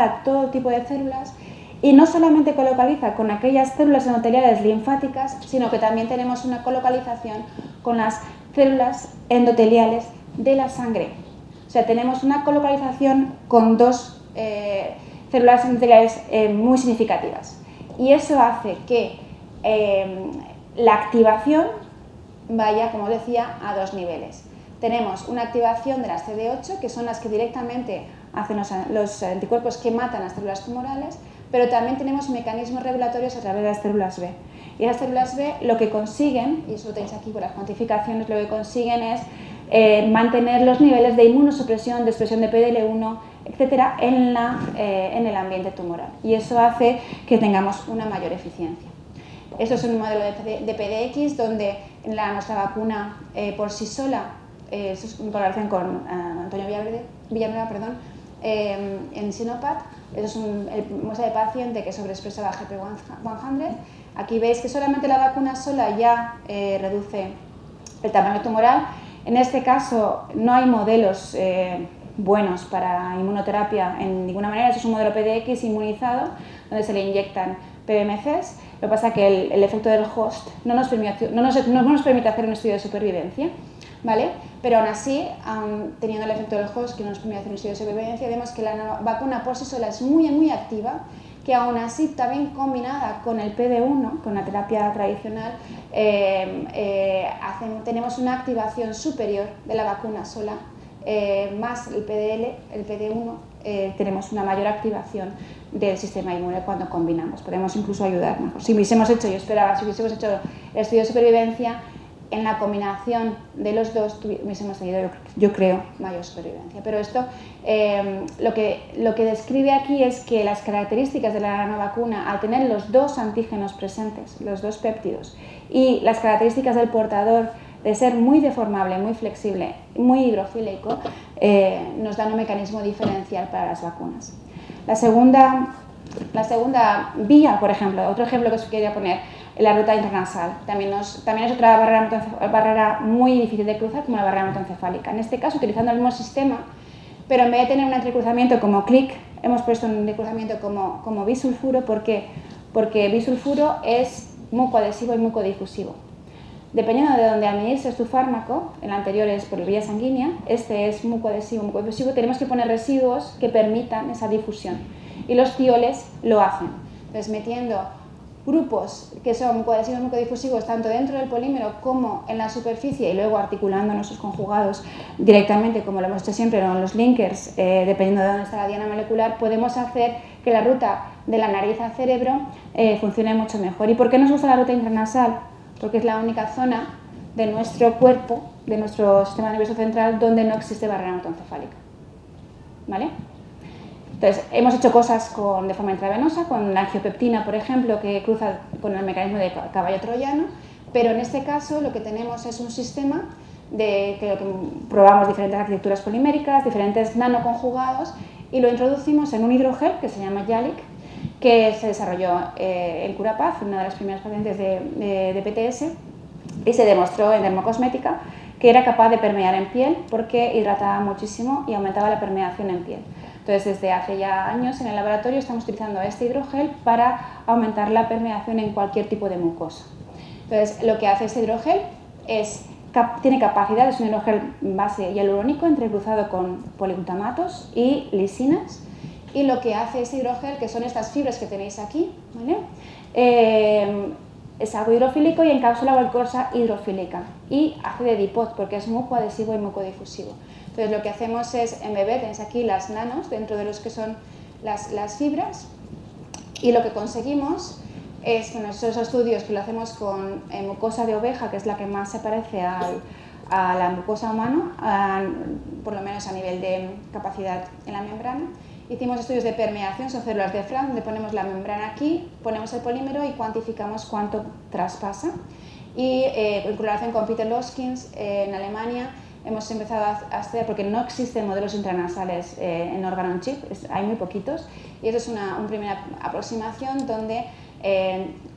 a todo tipo de células, y no solamente colocaliza con aquellas células endoteliales linfáticas, sino que también tenemos una colocalización con las células endoteliales de la sangre. O sea, tenemos una colocalización con dos células endoteliales muy significativas. Y eso hace que la activación vaya, como decía, a dos niveles. Tenemos una activación de las CD8, que son las que directamente hacen los anticuerpos que matan las células tumorales, pero también tenemos mecanismos regulatorios a través de las células B. Y las células B lo que consiguen, y eso lo tenéis aquí por las cuantificaciones, lo que consiguen es mantener los niveles de inmunosupresión, de expresión de PDL1, etcétera, en el ambiente tumoral. Y eso hace que tengamos una mayor eficiencia. Esto es un modelo de PDX donde nuestra vacuna por sí sola, esto es en colaboración con Antonio Villanueva, en Sinopat. Esto es el muestra de paciente que sobreexpresaba GP100. Aquí veis que solamente la vacuna sola ya reduce el tamaño tumoral. En este caso no hay modelos buenos para inmunoterapia en ninguna manera. Esto es un modelo PDX inmunizado donde se le inyectan PBMCs. Lo que pasa es que el efecto del host no nos permite hacer un estudio de supervivencia, ¿vale? Pero aún así, teniendo el efecto del host que no nos permite hacer un estudio de supervivencia, vemos que la vacuna por sí sola es muy, muy activa, que aún así también combinada con el PD1, con la terapia tradicional, tenemos una activación superior de la vacuna sola, más el PD1, tenemos una mayor activación del sistema inmune cuando combinamos. Podemos incluso ayudar mejor. Si hubiésemos hecho el estudio de supervivencia, en la combinación de los dos hubiésemos tenido, yo creo, mayor supervivencia. Pero esto lo que describe aquí es que las características de la nanovacuna, al tener los dos antígenos presentes, los dos péptidos, y las características del portador de ser muy deformable, muy flexible, muy hidrofílico, nos dan un mecanismo diferencial para las vacunas. La segunda vía, por ejemplo, otro ejemplo que os quería poner, la ruta intranasal. También es otra barrera muy difícil de cruzar, como la barrera hematoencefálica. En este caso, utilizando el mismo sistema, pero en vez de tener un entrecruzamiento como CLIC, hemos puesto un entrecruzamiento como bisulfuro. ¿Por qué? Porque bisulfuro es mucoadhesivo y mucodifusivo. Dependiendo de dónde administres tu fármaco, el anterior es por vía sanguínea, este es mucoadhesivo, mucodifusivo, tenemos que poner residuos que permitan esa difusión. Y los tioles lo hacen. Entonces, metiendo grupos que son mucoadhesivos y mucodifusivos tanto dentro del polímero como en la superficie y luego articulando nuestros conjugados directamente, como lo hemos hecho siempre, en los linkers, dependiendo de dónde está la diana molecular, podemos hacer que la ruta de la nariz al cerebro funcione mucho mejor. ¿Y por qué nos gusta la ruta intranasal? Porque es la única zona de nuestro cuerpo, de nuestro sistema nervioso central, donde no existe barrera hematoencefálica. ¿Vale? Entonces, hemos hecho cosas de forma intravenosa, con la angiopeptina, por ejemplo, que cruza con el mecanismo de caballo troyano, pero en este caso lo que tenemos es un sistema que probamos diferentes arquitecturas poliméricas, diferentes nanoconjugados, y lo introducimos en un hidrogel que se llama Yalic, que se desarrolló en Curapaz, una de las primeras pacientes de PTS, y se demostró en dermocosmética que era capaz de permear en piel porque hidrataba muchísimo y aumentaba la permeación en piel. Entonces, desde hace ya años en el laboratorio estamos utilizando este hidrogel para aumentar la permeación en cualquier tipo de mucosa. Entonces, lo que hace este hidrogel tiene capacidad, es un hidrogel base hialurónico entrecruzado con poliglutamatos y lisinas, y lo que hace este hidrogel, que son estas fibras que tenéis aquí, ¿vale? Es algo hidrofílico y encapsula glucosa hidrofílica y hace de dipot porque es mucoadhesivo y mucodifusivo. Entonces lo que hacemos es embeber, tenéis aquí las nanos dentro de los que son las fibras, y lo que conseguimos es, con esos estudios que lo hacemos con mucosa de oveja, que es la que más se parece a la mucosa humana, por lo menos a nivel de capacidad en la membrana. Hicimos estudios de permeación, son células de Frank, donde ponemos la membrana aquí, ponemos el polímero y cuantificamos cuánto traspasa. Y en colaboración con Peter Loskins en Alemania hemos empezado a hacer, porque no existen modelos intranasales en órgano on chip, hay muy poquitos, y eso es una primera aproximación donde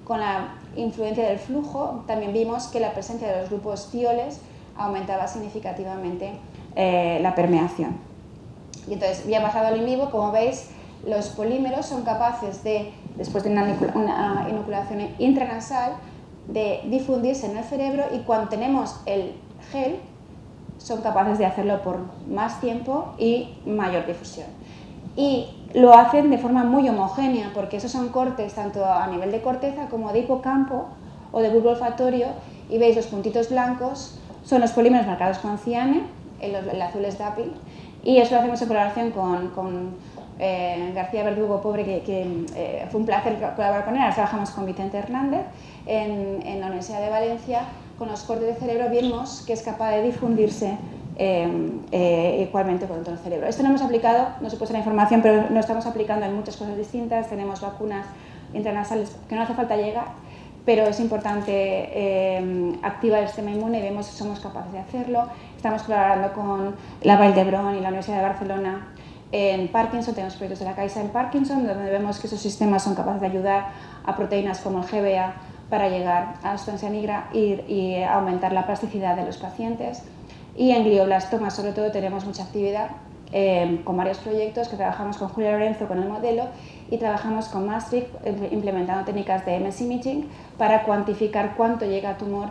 con la influencia del flujo también vimos que la presencia de los grupos tioles aumentaba significativamente la permeación. Y entonces, ya basado al in vivo, como veis, los polímeros son capaces de, después de una inoculación intranasal, de difundirse en el cerebro, y cuando tenemos el gel, son capaces de hacerlo por más tiempo y mayor difusión. Y lo hacen de forma muy homogénea, porque esos son cortes tanto a nivel de corteza como de hipocampo o de bulbo olfatorio, y veis los puntitos blancos son los polímeros marcados con ciane, el azul es DAPI, y eso lo hacemos en colaboración con García Verdugo, pobre, que fue un placer colaborar con él. Ahora trabajamos con Vicente Hernández en la Universidad de Valencia. Con los cortes de cerebro vimos que es capaz de difundirse igualmente con todo el cerebro. Esto lo hemos aplicado, no se puede la información, pero lo estamos aplicando en muchas cosas distintas. Tenemos vacunas intranasales que no hace falta llegar, pero es importante activar el sistema inmune, y vemos que somos capaces de hacerlo. Estamos colaborando con la Vall d'Hebron y la Universidad de Barcelona en Parkinson. Tenemos proyectos de la Caixa en Parkinson, donde vemos que esos sistemas son capaces de ayudar a proteínas como el GBA para llegar a la sustancia negra y aumentar la plasticidad de los pacientes. Y en glioblastomas, sobre todo, tenemos mucha actividad con varios proyectos que trabajamos con Julia Lorenzo con el modelo, y trabajamos con Maastricht implementando técnicas de MS Imaging para cuantificar cuánto llega a tumor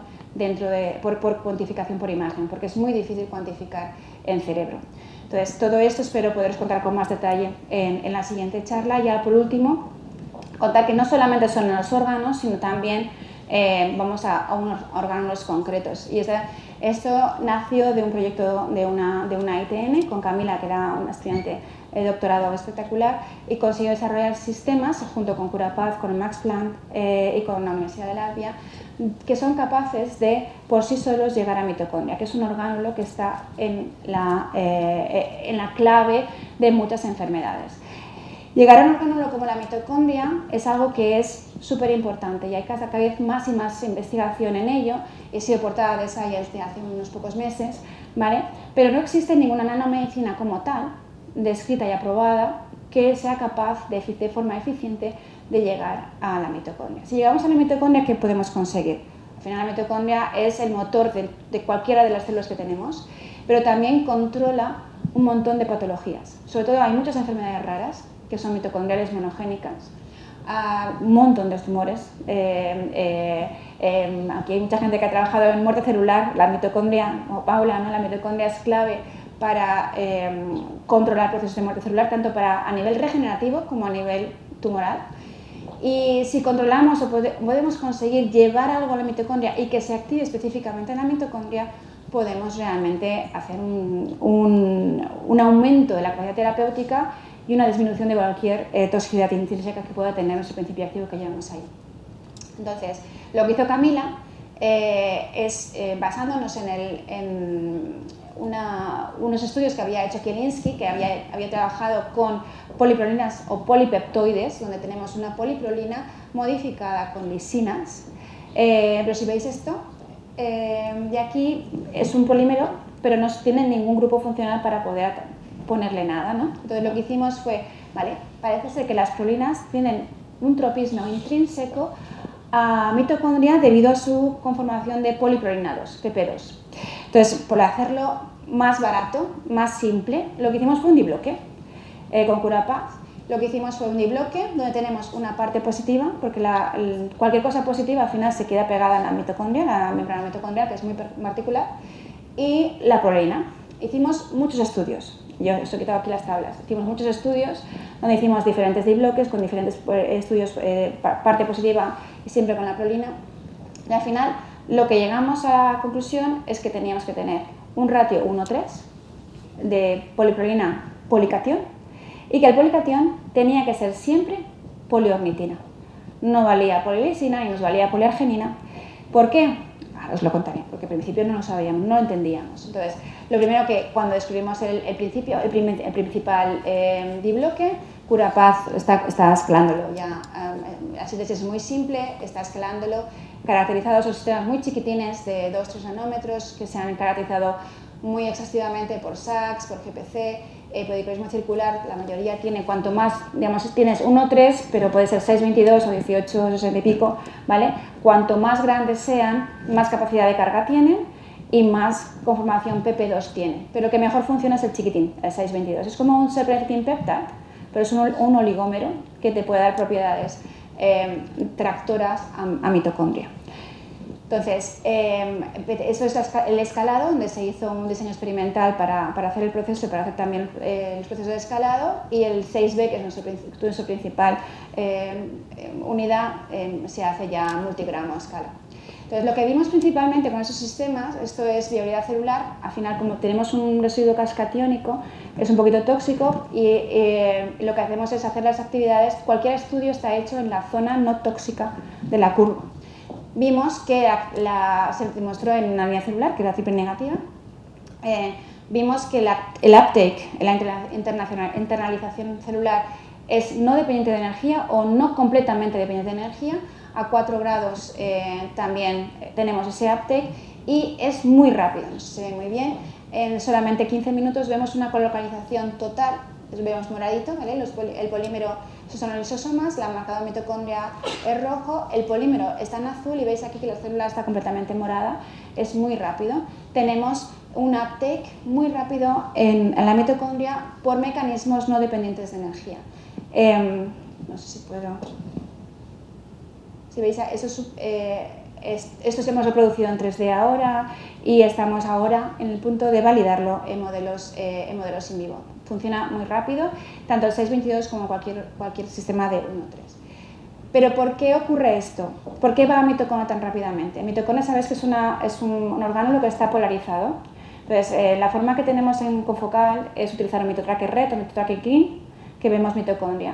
por cuantificación por imagen, porque es muy difícil cuantificar en cerebro. Entonces, todo esto espero poderos contar con más detalle en la siguiente charla. Ya por último, contar que no solamente son los órganos, sino también vamos a unos órganos concretos. Y esto nació de un proyecto de una ITN con Camila, que era una estudiante de doctorado espectacular, y consiguió desarrollar sistemas junto con Curapaz, con el Max Planck y con la Universidad de Latvia, que son capaces de por sí solos llegar a mitocondria, que es un orgánulo que está en la clave de muchas enfermedades. Llegar a un orgánulo como la mitocondria es algo que es súper importante, y hay cada vez más y más investigación en ello. He sido portada de Science hace unos pocos meses, ¿vale? Pero no existe ninguna nanomedicina como tal, descrita y aprobada, que sea capaz de forma eficiente de llegar a la mitocondria. Si llegamos a la mitocondria, ¿qué podemos conseguir? Al final, la mitocondria es el motor de cualquiera de las células que tenemos, pero también controla un montón de patologías. Sobre todo hay muchas enfermedades raras que son mitocondriales monogénicas, un montón de tumores. Aquí hay mucha gente que ha trabajado en muerte celular. La mitocondria, como Paula, ¿no? La mitocondria es clave para controlar procesos de muerte celular, tanto a nivel regenerativo como a nivel tumoral. Y si controlamos o podemos conseguir llevar algo a la mitocondria y que se active específicamente en la mitocondria, podemos realmente hacer un aumento de la capacidad terapéutica y una disminución de cualquier toxicidad intrínseca que pueda tener nuestro principio activo que llevamos ahí. Entonces, lo que hizo Camila es, basándonos en unos estudios que había hecho Kielinski, que había trabajado con poliprolinas o polipeptoides, donde tenemos una poliprolina modificada con lisinas. Pero si veis esto, de aquí es un polímero, pero no tiene ningún grupo funcional para poder ponerle nada, ¿no? Entonces lo que hicimos fue, vale, parece ser que las prolinas tienen un tropismo intrínseco a mitocondria debido a su conformación de poliprolinados, PP2. Entonces, por hacerlo más barato, más simple, lo que hicimos fue un dibloque con Curapaz. Lo que hicimos fue un dibloque donde tenemos una parte positiva, porque cualquier cosa positiva al final se queda pegada en la mitocondria, la membrana mitocondrial, que es muy particular, y la proteína. Hicimos muchos estudios. Yo os he quitado aquí las tablas. Hicimos muchos estudios donde hicimos diferentes dibloques con diferentes estudios, parte positiva y siempre con la prolina. Y al final, lo que llegamos a la conclusión es que teníamos que tener un ratio 1:3 de poliprolina polication y que el polication tenía que ser siempre poliornitina. No valía polilisina y nos valía poliarginina. ¿Por qué? Ahora os lo contaré, porque al principio no lo sabíamos, no lo entendíamos. Entonces, lo primero que cuando descubrimos el principal dibloque, Curapaz está escalándolo ya. La síntesis es muy simple, está escalándolo, caracterizados los sistemas muy chiquitines de 2-3 nanómetros que se han caracterizado muy exhaustivamente por Sachs, por GPC, podicorismo circular, la mayoría tiene, cuanto más, digamos, tienes 1,3, pero puede ser 6,22 o 18, 60 y pico, ¿vale? Cuanto más grandes sean, más capacidad de carga tienen y más conformación PP2 tienen. Pero el que mejor funciona es el chiquitín, el 6,22. Es como un separating peptide, pero es un oligómero que te puede dar propiedades tractoras a mitocondria. Entonces, eso es el escalado, donde se hizo un diseño experimental para hacer el proceso y para hacer también los procesos de escalado, y el 6B, que es nuestra principal unidad, se hace ya multigramo a escala. Entonces, lo que vimos principalmente con esos sistemas, esto es viabilidad celular. Al final, como tenemos un residuo cascatiónico, es un poquito tóxico y lo que hacemos es hacer las actividades. Cualquier estudio está hecho en la zona no tóxica de la curva. Vimos que se demostró en una línea celular, que era triple negativa. Vimos que el uptake, la internalización celular, es no dependiente de energía o no completamente dependiente de energía. A 4 grados también tenemos ese uptake y es muy rápido, se ve muy bien. En solamente 15 minutos vemos una colocalización total, vemos moradito, ¿vale? El polímero, esos son los lisosomas, la marcador mitocondria es rojo, el polímero está en azul y veis aquí que la célula está completamente morada, es muy rápido. Tenemos un uptake muy rápido en la mitocondria por mecanismos no dependientes de energía. No sé si puedo... Si veis, esto hemos reproducido en 3D ahora y estamos ahora en el punto de validarlo en modelos in vivo. Funciona muy rápido, tanto el 622 como cualquier sistema de 1.3. Pero ¿por qué ocurre esto? ¿Por qué va a mitocondria tan rápidamente? Mitocondria, sabes que es un orgánulo que está polarizado. Entonces, la forma que tenemos en Confocal es utilizar un mitotracker red o mitotracker green, que vemos mitocondria.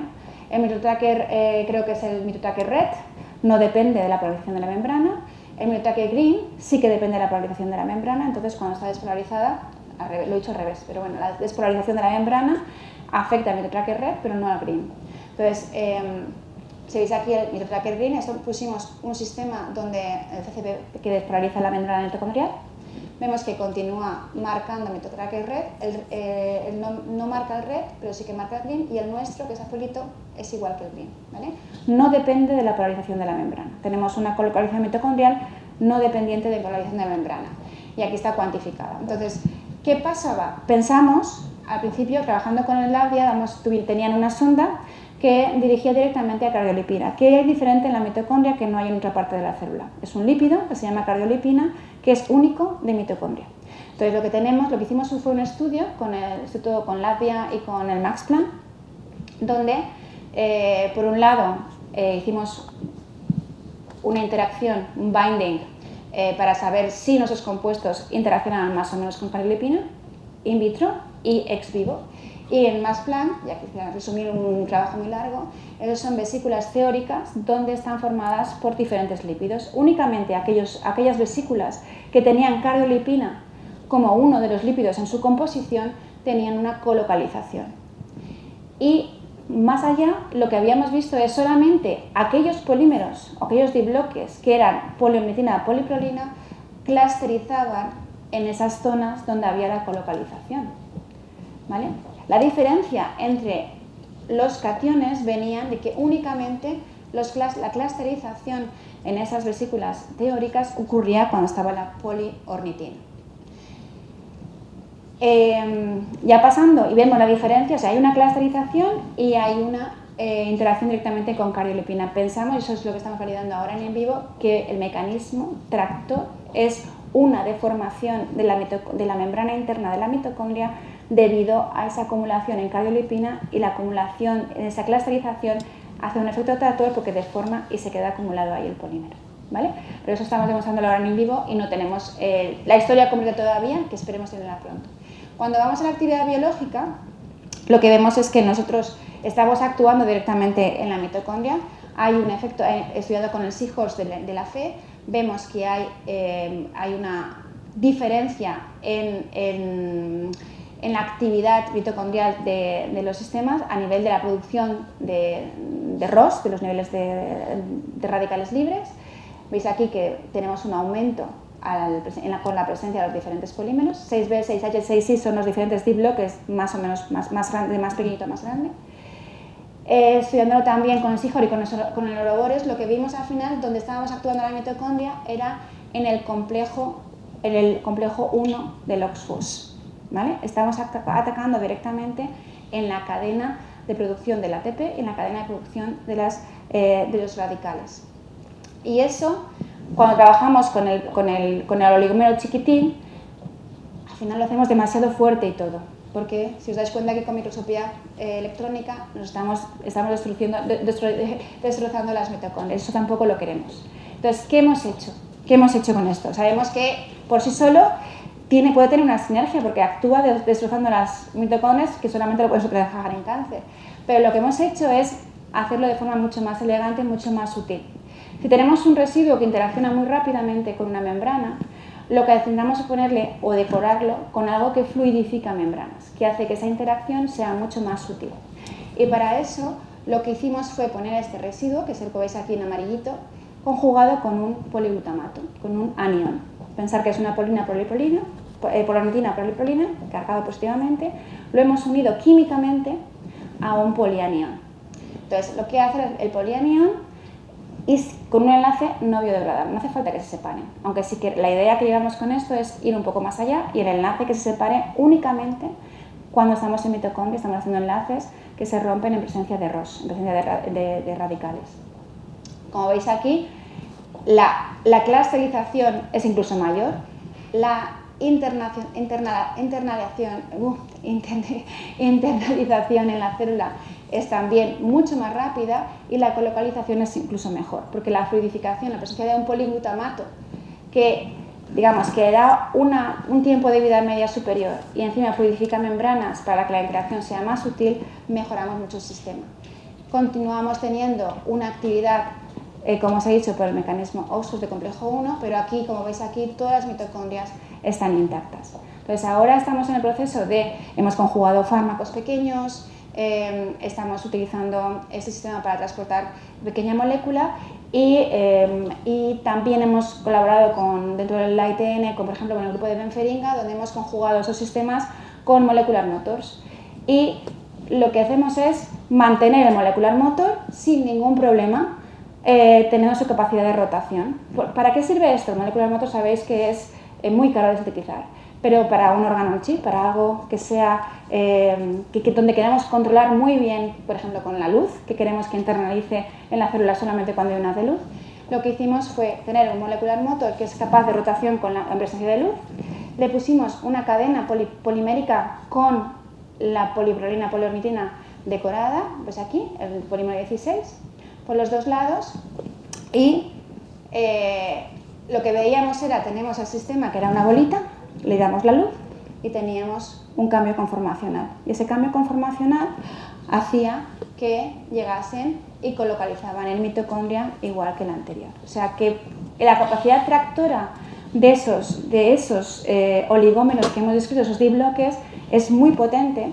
El mitotracker, creo que es el mitotracker red, no depende de la polarización de la membrana. El mitotracker green sí que depende de la polarización de la membrana, entonces cuando está despolarizada, lo he dicho al revés, pero bueno, la despolarización de la membrana afecta al mitotracker red, pero no al green. Entonces, si veis aquí el mitotracker green, pusimos un sistema donde el CCP que despolariza la membrana mitocondrial. Vemos que continúa marcando el mitotracker red, no marca el red, pero sí que marca el green, y el nuestro, que es azulito, es igual que el green, ¿vale? No depende de la polarización de la membrana. Tenemos una colocalización mitocondrial no dependiente de polarización de la membrana, y aquí está cuantificada. Entonces, ¿qué pasaba? Pensamos, al principio, trabajando con el Labdia, tenían una sonda que dirigía directamente a cardiolipina. ¿Qué hay diferente en la mitocondria que no hay en otra parte de la célula? Es un lípido que se llama cardiolipina, que es único de mitocondria. Entonces, lo que hicimos fue un estudio con el Instituto, con Labdia y con el Max Planck, donde, por un lado, hicimos una interacción, un binding, para saber si nuestros compuestos interaccionan más o menos con cardiolipina, in vitro y ex vivo. Y en Max Planck, ya quisiera resumir un trabajo muy largo, esas son vesículas teóricas donde están formadas por diferentes lípidos. Únicamente aquellas vesículas que tenían cardiolipina como uno de los lípidos en su composición tenían una colocalización. Y más allá, lo que habíamos visto es solamente aquellos polímeros, aquellos dibloques que eran poliornitina, poliprolina, clusterizaban en esas zonas donde había la colocalización, ¿vale? La diferencia entre los cationes venían de que únicamente la clusterización en esas vesículas teóricas ocurría cuando estaba la poliornitina. Ya pasando y vemos la diferencia, o sea, hay una clusterización y hay una interacción directamente con cardiolipina. Pensamos, y eso es lo que estamos validando ahora en vivo, que el mecanismo tractor es una deformación de la membrana interna de la mitocondria debido a esa acumulación en cardiolipina, y la acumulación en esa clusterización hace un efecto tractor porque deforma y se queda acumulado ahí el polímero, ¿vale? Pero eso estamos demostrándolo ahora en vivo y no tenemos la historia completa todavía, que esperemos tenerla pronto. Cuando vamos a la actividad biológica, lo que vemos es que nosotros estamos actuando directamente en la mitocondria. Hay un efecto estudiado con el Seahorse de la FE, vemos que hay una diferencia en la actividad mitocondrial de los sistemas a nivel de la producción de ROS, de los niveles de radicales libres. Veis aquí que tenemos un aumento con la presencia de los diferentes polímeros. 6B, 6H, 6I son los diferentes dibloques, más o menos más grande, más pequeñito, más grande. Estudiándolo también con el Seahorse y con el Ouroboros, lo que vimos al final, donde estábamos actuando la mitocondria, era en el complejo 1 del OXFOS, ¿vale? Estamos atacando directamente en la cadena de producción del ATP y en la cadena de producción de los radicales. Y eso, cuando trabajamos con el oligómero chiquitín, al final lo hacemos demasiado fuerte y todo. Porque si os dais cuenta que con microscopía electrónica nos estamos destrozando las mitocondrias. Eso tampoco lo queremos. Entonces, ¿qué hemos hecho? ¿Qué hemos hecho con esto? Sabemos que por sí solo puede tener una sinergia porque actúa destrozando las mitocondrias, que solamente lo puedes trabajar en cáncer. Pero lo que hemos hecho es hacerlo de forma mucho más elegante y mucho más sutil. Si tenemos un residuo que interacciona muy rápidamente con una membrana, lo que necesitamos es ponerle o decorarlo con algo que fluidifica membranas, que hace que esa interacción sea mucho más sutil. Y para eso lo que hicimos fue poner este residuo, que es el que veis aquí en amarillito, conjugado con un poliglutamato, con un anión. Pensar que es una poliornitina poliprolina, cargado positivamente, lo hemos unido químicamente a un polianión. Entonces, lo que hace el polianión es con un enlace no biodegradable, no hace falta que se separen, aunque sí que la idea que llevamos con esto es ir un poco más allá y el enlace que se separe únicamente cuando estamos en mitocondria, estamos haciendo enlaces que se rompen en presencia de ROS, en presencia de radicales. Como veis aquí, la clusterización es incluso mayor, la internalización en la célula es también mucho más rápida y la colocalización es incluso mejor, porque la fluidificación, la presencia de un poliglutamato que da un tiempo de vida media superior y encima fluidifica membranas para que la interacción sea más sutil, mejoramos mucho el sistema. Continuamos teniendo una actividad, como os he dicho, por el mecanismo OXFOS de complejo 1, pero aquí, como veis aquí, todas las mitocondrias están intactas. Entonces ahora estamos en el proceso hemos conjugado fármacos pequeños, estamos utilizando este sistema para transportar pequeña molécula y también hemos colaborado dentro del ITN, por ejemplo con el grupo de benferinga, donde hemos conjugado esos sistemas con molecular motors. Y lo que hacemos es mantener el molecular motor sin ningún problema, teniendo su capacidad de rotación. ¿Para qué sirve esto? El molecular motor sabéis que es muy caro de sintetizar, pero para un órgano on chip, para algo que sea donde queremos controlar muy bien, por ejemplo con la luz, que queremos que internalice en la célula solamente cuando hay una de luz, lo que hicimos fue tener un molecular motor que es capaz de rotación en presencia de luz, le pusimos una cadena polimérica con la poliprolina poliornitina decorada, pues aquí, el polímero 16, por los dos lados, y lo que veíamos tenemos el sistema que era una bolita, le damos la luz y teníamos un cambio conformacional. Y ese cambio conformacional hacía que llegasen y colocalizaban en mitocondria igual que la anterior. O sea que la capacidad tractora de esos oligómeros que hemos descrito, esos dibloques, es muy potente.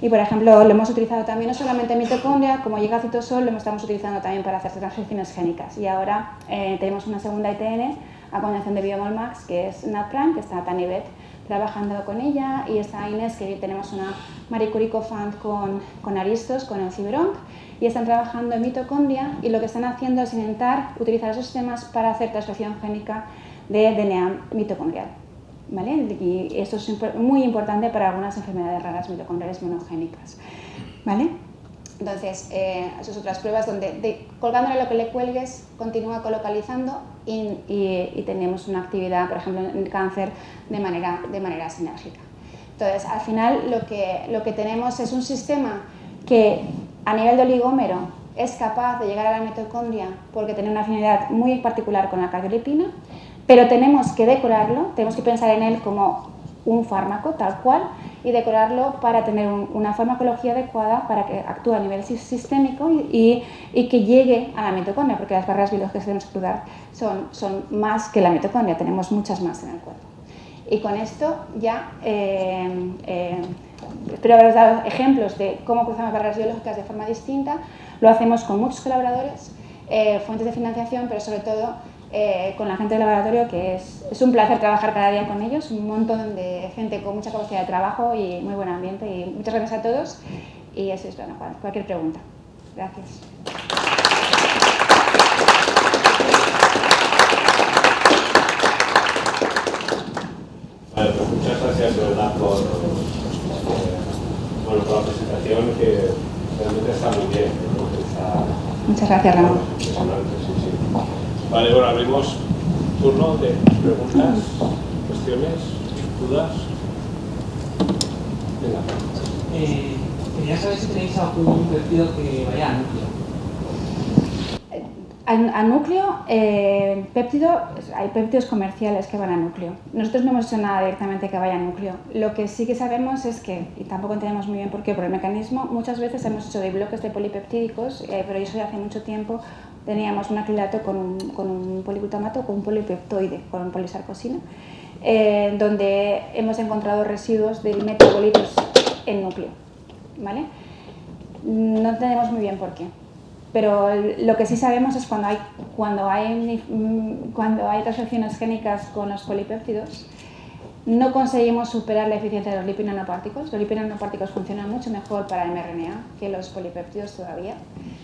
Y, por ejemplo, lo hemos utilizado también no solamente en mitocondria, como llega citosol, lo estamos utilizando también para hacer transcripciones génicas. Y ahora tenemos una segunda ITN a continuación de Biomolmax, que es NADPRIME, que está Tani Bet trabajando con ella, y está Inés, que tenemos una Marie Curie Co-Fund con Aristos, con el Cibronc, y están trabajando en mitocondria, y lo que están haciendo es intentar utilizar esos sistemas para hacer transcripción génica de DNA mitocondrial. ¿Vale? Y esto es muy importante para algunas enfermedades raras mitocondriales monogénicas. ¿Vale? Entonces, esas otras pruebas donde colgándole lo que le cuelgues, continúa colocalizando y tenemos una actividad, por ejemplo, en cáncer de manera sinérgica. Entonces, al final lo que tenemos es un sistema que a nivel de oligómero es capaz de llegar a la mitocondria porque tiene una afinidad muy particular con la cardiolipina, pero tenemos que decorarlo, tenemos que pensar en él como un fármaco tal cual y decorarlo para tener una farmacología adecuada para que actúe a nivel sistémico y que llegue a la mitocondria, porque las barreras biológicas que tenemos que cruzar son más que la mitocondria, tenemos muchas más en el cuerpo. Y con esto ya espero haberos dado ejemplos de cómo cruzamos barreras biológicas de forma distinta. Lo hacemos con muchos colaboradores, fuentes de financiación, pero sobre todo con la gente del laboratorio, que es un placer trabajar cada día con ellos, un montón de gente con mucha capacidad de trabajo y muy buen ambiente. Y muchas gracias a todos. Y eso es, bueno, cualquier pregunta. Gracias. Vale, pues muchas gracias, de verdad, por la presentación, que realmente está muy bien. Muchas gracias, Ramón. Impresionante, sí. Vale, bueno, abrimos turno de preguntas, cuestiones, dudas. Venga. Quería saber si tenéis algún péptido que vaya a núcleo. A núcleo, hay péptidos comerciales que van a núcleo. Nosotros no hemos hecho nada directamente que vaya a núcleo. Lo que sí que sabemos es que, y tampoco entendemos muy bien por qué, por el mecanismo, muchas veces hemos hecho de bloques de polipeptídicos, pero eso ya hace mucho tiempo. Teníamos un acrilato con un poliglutamato, con un polipeptoide, con polisarcosina, donde hemos encontrado residuos de metabolitos en núcleo. ¿Vale? No entendemos muy bien por qué. Pero lo que sí sabemos es cuando hay transcripciones génicas con los polipéptidos, no conseguimos superar la eficiencia de los lipid-nanopárticos. Los lipid-nanopárticos funcionan mucho mejor para mRNA que los polipéptidos todavía,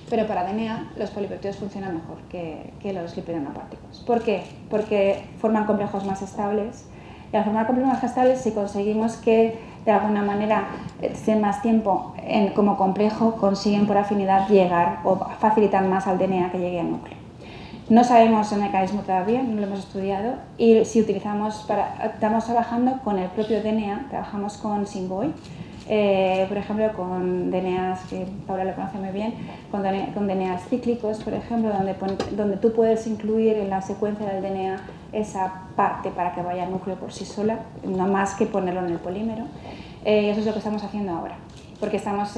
pero para DNA los polipéptidos funcionan mejor que los lipid-nanopárticos. ¿Por qué? Porque forman complejos más estables, y al formar complejos más estables, si conseguimos que de alguna manera estén más tiempo como complejo, consiguen por afinidad llegar o facilitan más al DNA que llegue al núcleo. No sabemos el mecanismo todavía, no lo hemos estudiado, y si estamos trabajando con el propio DNA, trabajamos con Symboy, por ejemplo, con DNAs, que Paula lo conoce muy bien, con DNAs cíclicos, por ejemplo, donde tú puedes incluir en la secuencia del DNA esa parte para que vaya al núcleo por sí sola, no más que ponerlo en el polímero. Eso es lo que estamos haciendo ahora, porque estamos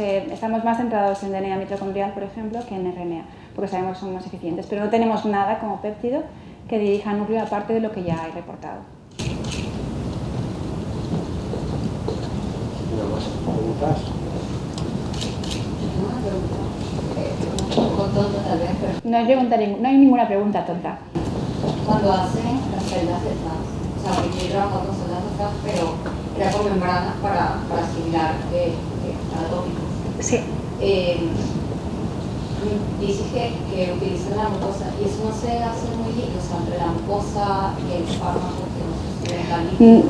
más centrados en DNA mitocondrial, por ejemplo, que en RNA, porque sabemos que son más eficientes, pero no tenemos nada como péptido que dirija al núcleo aparte de lo que ya hay reportado. ¿Preguntas? No hay ninguna pregunta tonta. Cuando hacen las celdas estas, o sea, porque yo he trabajado con celdas estas, pero era con membranas para asimilar anatómicos. Sí. Dices que utilizan la mucosa y eso no se hace muy líquido, o sea, entre la mucosa y el fármaco que no se ve tan líquido.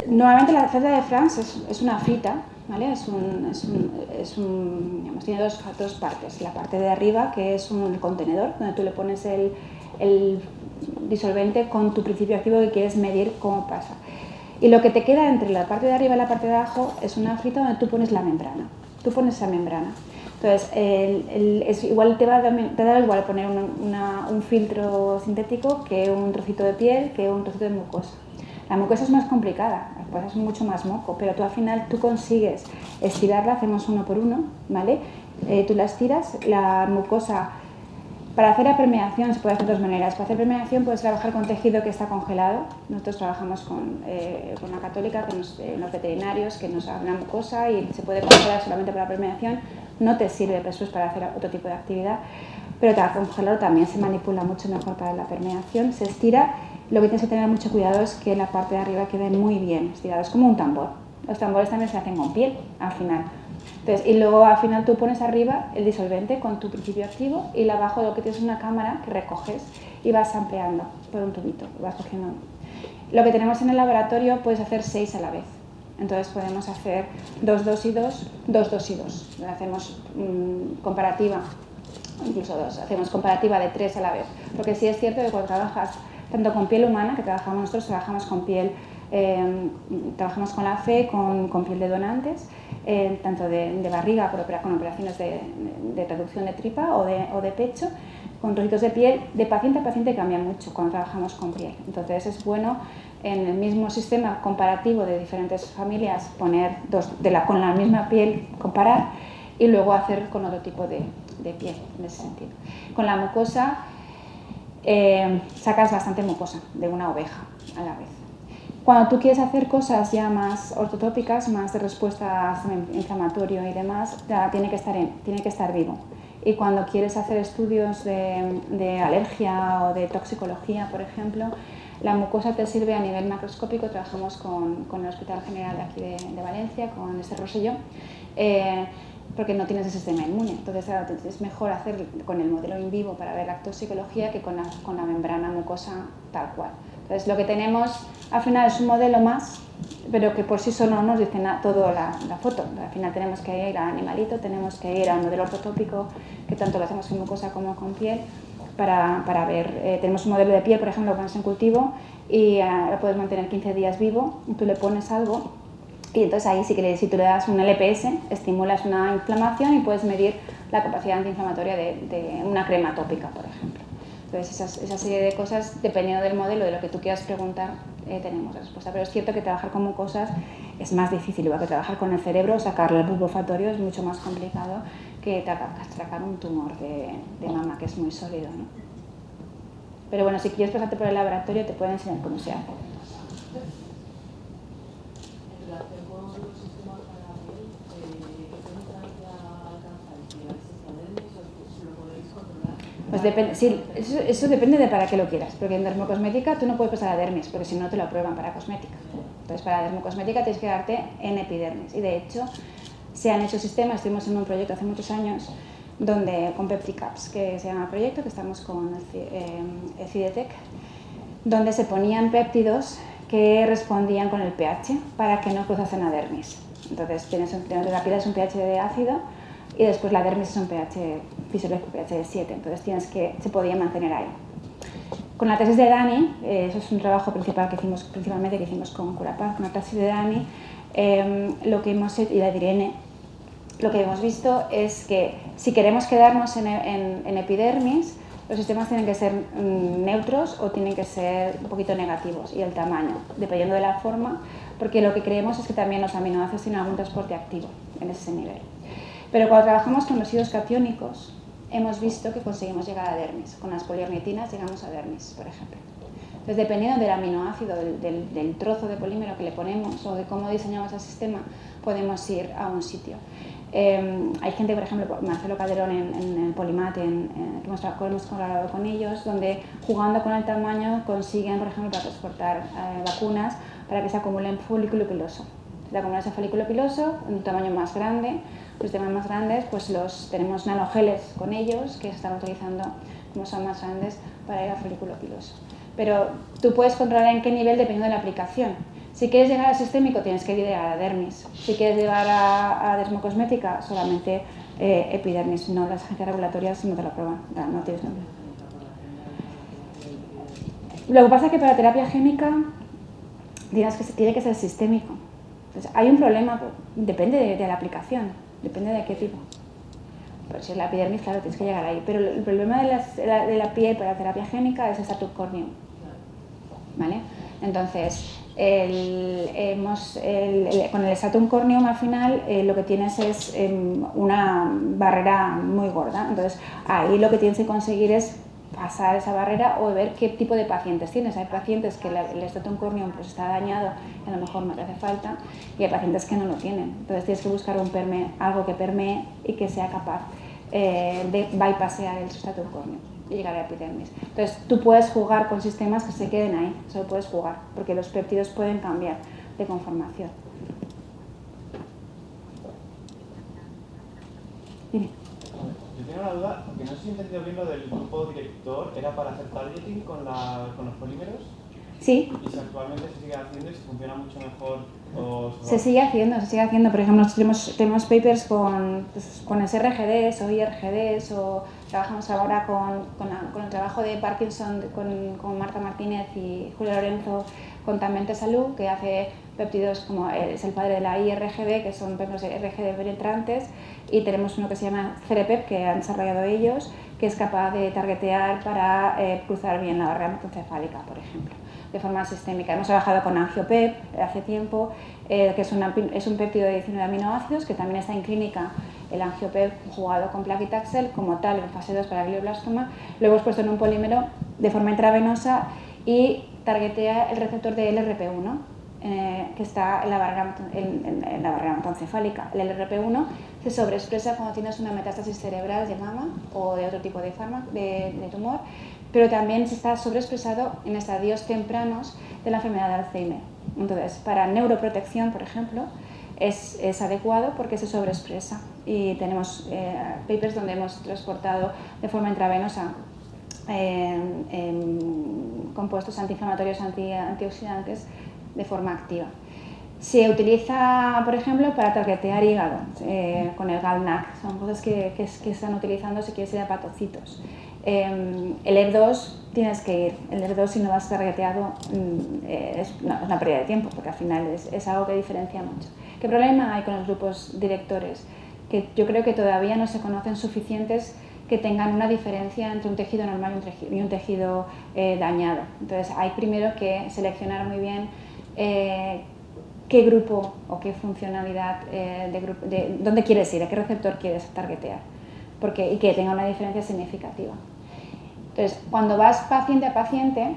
Nuevamente la celda de France es una fita, ¿vale? Tiene dos partes. La parte de arriba, que es un contenedor, donde tú le pones el disolvente con tu principio activo que quieres medir cómo pasa. Y lo que te queda entre la parte de arriba y la parte de abajo es una fita donde tú pones la membrana. Tú pones esa membrana. Entonces, te da igual poner un filtro sintético que un trocito de piel, que un trocito de mucosa. La mucosa es más complicada, pues es mucho más moco, pero tú al final consigues estirarla, hacemos uno por uno, ¿vale? Tú la estiras, la mucosa Para hacer la permeación se puede hacer de dos maneras. Para hacer permeación puedes trabajar con tejido que está congelado. Nosotros trabajamos con una católica, los veterinarios, que nos da una mucosa y se puede congelar solamente para la permeación. No te sirve después para hacer otro tipo de actividad, pero al congelarlo también se manipula mucho mejor para la permeación. Se estira. Lo que tienes que tener mucho cuidado es que la parte de arriba quede muy bien estirada. Es como un tambor. Los tambores también se hacen con piel al final. Entonces, y luego al final tú pones arriba el disolvente con tu principio activo y abajo lo que tienes es una cámara que recoges y vas ampliando por un tubito, vas cogiendo. Lo que tenemos en el laboratorio puedes hacer 6 a la vez. Entonces podemos hacer 2, 2 y 2, 2, 2 y 2. Hacemos comparativa, incluso 2, hacemos comparativa de 3 a la vez. Porque sí es cierto que cuando trabajas tanto con piel humana, que trabajamos nosotros, trabajamos con piel, trabajamos con la fe, con piel de donantes, tanto de barriga con operaciones de reducción de tripa o de pecho, con trocitos de piel, de paciente a paciente cambia mucho cuando trabajamos con piel. Entonces es bueno en el mismo sistema comparativo de diferentes familias poner con la misma piel, comparar y luego hacer con otro tipo de piel en ese sentido. Con la mucosa sacas bastante mucosa de una oveja a la vez. Cuando tú quieres hacer cosas ya más ortotópicas, más de respuesta inflamatorio y demás, ya tiene que estar vivo. Y cuando quieres hacer estudios de alergia o de toxicología, por ejemplo, la mucosa te sirve a nivel macroscópico. Trabajamos con el Hospital General de aquí de Valencia, con este Rosselló, porque no tienes el sistema inmune. Entonces es mejor hacer con el modelo in vivo para ver la toxicología que con la membrana mucosa tal cual. Entonces lo que tenemos al final es un modelo más, pero que por sí solo no nos dice toda la foto. Al final tenemos que ir a animalito, tenemos que ir al modelo ortotópico, que tanto lo hacemos con mucosa como con piel, para ver. Tenemos un modelo de piel, por ejemplo, que pones en cultivo y lo puedes mantener 15 días vivo, y tú le pones algo y entonces ahí sí que si tú le das un LPS, estimulas una inflamación y puedes medir la capacidad antiinflamatoria de una crema tópica, por ejemplo. Entonces, esa serie de cosas, dependiendo del modelo, de lo que tú quieras preguntar, tenemos la respuesta. Pero es cierto que trabajar con mucosas es más difícil, igual que trabajar con el cerebro, sacarle el bulbo olfatorio es mucho más complicado que sacar un tumor de mama, que es muy sólido, ¿no? Pero bueno, si quieres pasarte por el laboratorio, te pueden enseñar cómo se hace. En relación con los sistemas para la piel, ¿qué distancia alcanzáis? ¿Llegáis hasta dermis o lo podéis controlar? Pues depende, sí, eso depende de para qué lo quieras, porque en dermocosmética tú no puedes pasar a dermis, porque si no te lo aprueban para cosmética. Entonces para dermocosmética tienes que darte en epidermis, y de hecho se han hecho sistemas. Estuvimos en un proyecto hace muchos años donde con PeptiCaps, que se llama el proyecto, que estamos con el CIDETEC, donde se ponían péptidos que respondían con el pH para que no cruzasen a dermis. Entonces la piel es un pH de ácido y después la dermis es un pH fisiológico, pH de 7, entonces se podía mantener ahí. Con la tesis de Dani, eso es un trabajo principal que hicimos con Curapaz, con la tesis de Dani, lo que hemos hecho, y la de Irene, lo que hemos visto es que si queremos quedarnos en epidermis, los sistemas tienen que ser neutros o tienen que ser un poquito negativos, y el tamaño, dependiendo de la forma, porque lo que creemos es que también los aminoácidos tienen algún transporte activo en ese nivel. Pero cuando trabajamos con los residuos catiónicos, hemos visto que conseguimos llegar a dermis. Con las poliornitinas llegamos a dermis, por ejemplo. Entonces, dependiendo del aminoácido, del trozo de polímero que le ponemos o de cómo diseñamos el sistema, podemos ir a un sitio. Hay gente, por ejemplo, Marcelo Calderón en el Polimat, que hemos colaborado con ellos, donde jugando con el tamaño consiguen, por ejemplo, para transportar vacunas para que se acumulen folículo piloso. Se acumula ese folículo piloso en un tamaño más grande. Los temas más grandes, pues tenemos nanogeles con ellos que se están utilizando, como son más grandes, para ir al folículo piloso. Pero tú puedes controlar en qué nivel dependiendo de la aplicación. Si quieres llegar al sistémico, tienes que llegar a dermis. Si quieres llegar a dermocosmética, solamente epidermis. No, las agencias regulatorias no te lo aprueban. No tienes nombre. Lo que pasa es que para terapia génica dirás que tiene que ser sistémico. Entonces, hay un problema, depende de la aplicación, depende de qué tipo. Pero si es la epidermis, claro, tienes que llegar ahí. Pero el problema de la piel para la terapia génica es el staphylococcus, ¿vale? Entonces, Con el stratum corneum al final lo que tienes es una barrera muy gorda, entonces ahí lo que tienes que conseguir es pasar esa barrera o ver qué tipo de pacientes tienes. Hay pacientes que el stratum corneum pues está dañado y a lo mejor no te hace falta, y hay pacientes que no lo tienen, entonces tienes que buscar algo que permee y que sea capaz de bypassear el stratum corneum y llegar a la epidermis. Entonces tú puedes jugar con sistemas que se queden ahí, solo puedes jugar, porque los péptidos pueden cambiar de conformación. Dime. Yo tengo una duda, porque no sé si he entendido bien lo del grupo director, ¿era para hacer targeting con los polímeros? Sí. ¿Y si actualmente se sigue haciendo y si funciona mucho mejor? Se sigue haciendo. Por ejemplo, nosotros tenemos papers con SRGDs o IRGDs, o trabajamos ahora con el trabajo de Parkinson con Marta Martínez y Julio Lorenzo con Tambente Salud, que hace péptidos como es el padre de la IRGD, que son péptidos RGD penetrantes, y tenemos uno que se llama Cerepep, que han desarrollado ellos, que es capaz de targetear para cruzar bien la barrera hematoencefálica, por ejemplo, de forma sistémica. Hemos trabajado con Angiopep hace tiempo, que es un péptido de 19 aminoácidos, que también está en clínica, el Angiopep jugado con Plaquitaxel, como tal, en fase 2 para glioblastoma. Lo hemos puesto en un polímero de forma intravenosa y targetea el receptor de LRP1, que está en la barrera hematoencefálica. El LRP1 se sobreexpresa cuando tienes una metástasis cerebral de mama o de otro tipo de tumor, pero también se está sobreexpresado en estadios tempranos de la enfermedad de Alzheimer. Entonces, para neuroprotección, por ejemplo, es adecuado porque se sobreexpresa, y tenemos papers donde hemos transportado de forma intravenosa compuestos antiinflamatorios, antioxidantes de forma activa. Se utiliza, por ejemplo, para targetear hígado con el GalNAc. Son cosas que están utilizando si quieres ir a hepatocitos. El ER2 tienes que ir. El ER2, si no vas targeteado, es una pérdida de tiempo, porque al final es algo que diferencia mucho. ¿Qué problema hay con los grupos directores? Que yo creo que todavía no se conocen suficientes que tengan una diferencia entre un tejido normal y un tejido dañado. Entonces hay primero que seleccionar muy bien qué grupo o qué funcionalidad dónde quieres ir, a qué receptor quieres targetear, y que tenga una diferencia significativa. Entonces, cuando vas paciente a paciente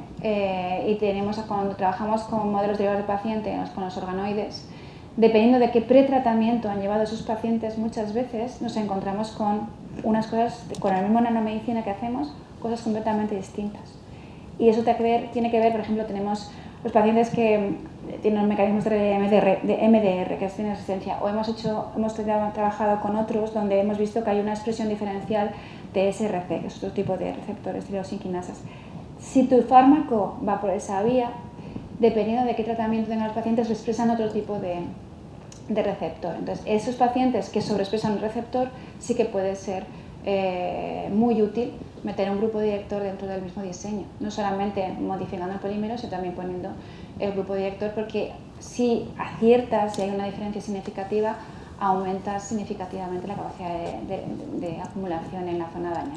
cuando trabajamos con modelos derivados de paciente, con los organoides, dependiendo de qué pretratamiento han llevado esos pacientes, muchas veces nos encontramos con unas cosas, con la misma nanomedicina que hacemos, cosas completamente distintas. Y eso tiene que ver, por ejemplo, tenemos los pacientes que tienen los mecanismos de MDR, que es de resistencia, o hemos trabajado con otros donde hemos visto que hay una expresión diferencial de SRC, que es otro tipo de receptores tirosinquinasas. Si tu fármaco va por esa vía, dependiendo de qué tratamiento tengan los pacientes, expresan otro tipo de receptor. Entonces, esos pacientes que sobreexpresan un receptor, sí que puede ser muy útil meter un grupo director dentro del mismo diseño, no solamente modificando el polímero, sino también poniendo el grupo director, porque si aciertas, si hay una diferencia significativa, aumentas significativamente la capacidad de acumulación en la zona dañada.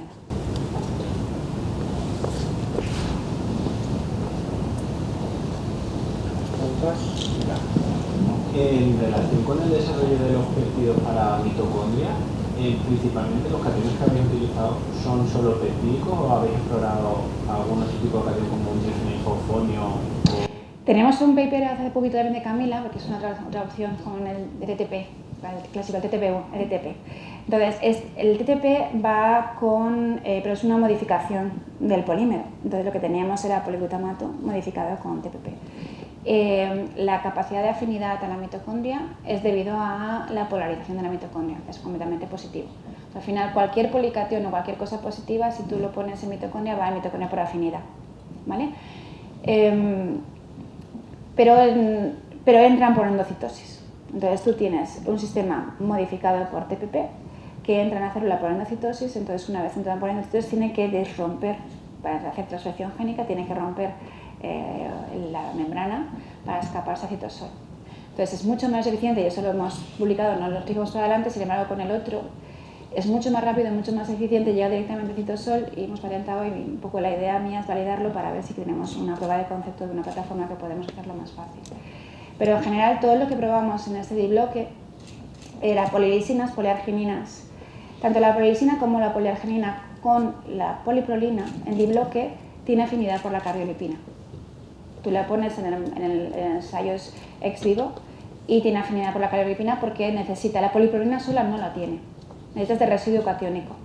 En relación con el desarrollo de los péptidos para mitocondria, principalmente los cationes que habéis utilizado son solo peptídicos, o habéis explorado algún otro tipo de catión como un diisofosfonio? Tenemos un paper hace poquito también de Camila, porque es una traducción con el TTP, el clásico, el TTP. Entonces, el TTP va pero es una modificación del polímero. Entonces, lo que teníamos era poliglutamato modificado con TPP. La capacidad de afinidad a la mitocondria es debido a la polarización de la mitocondria, que es completamente positivo. Entonces, al final, cualquier policatión o cualquier cosa positiva, si tú lo pones en mitocondria, va a mitocondria por afinidad, ¿vale? Pero entran por endocitosis. Entonces, tú tienes un sistema modificado por TPP que entra en la célula por endocitosis. Entonces, una vez entran por endocitosis, tiene que desromper, para hacer transfección génica, tiene que romper la membrana para escaparse a citosol. Entonces es mucho menos eficiente, y eso lo hemos publicado, no lo trajimos para adelante. Sin embargo, con el otro es mucho más rápido, mucho más eficiente, llega directamente al citosol y hemos patentado, y un poco la idea mía es validarlo para ver si tenemos una prueba de concepto de una plataforma que podemos hacerlo más fácil. Pero en general todo lo que probamos en este dibloque era polilisinas, poliargininas. Tanto la polilisina como la poliarginina con la poliprolina en dibloque tiene afinidad por la cardiolipina. Tú la pones en ensayos ex vivo y tiene afinidad por la cardiolipina porque necesita, la poliprolina sola no la tiene, necesitas de residuo catiónico.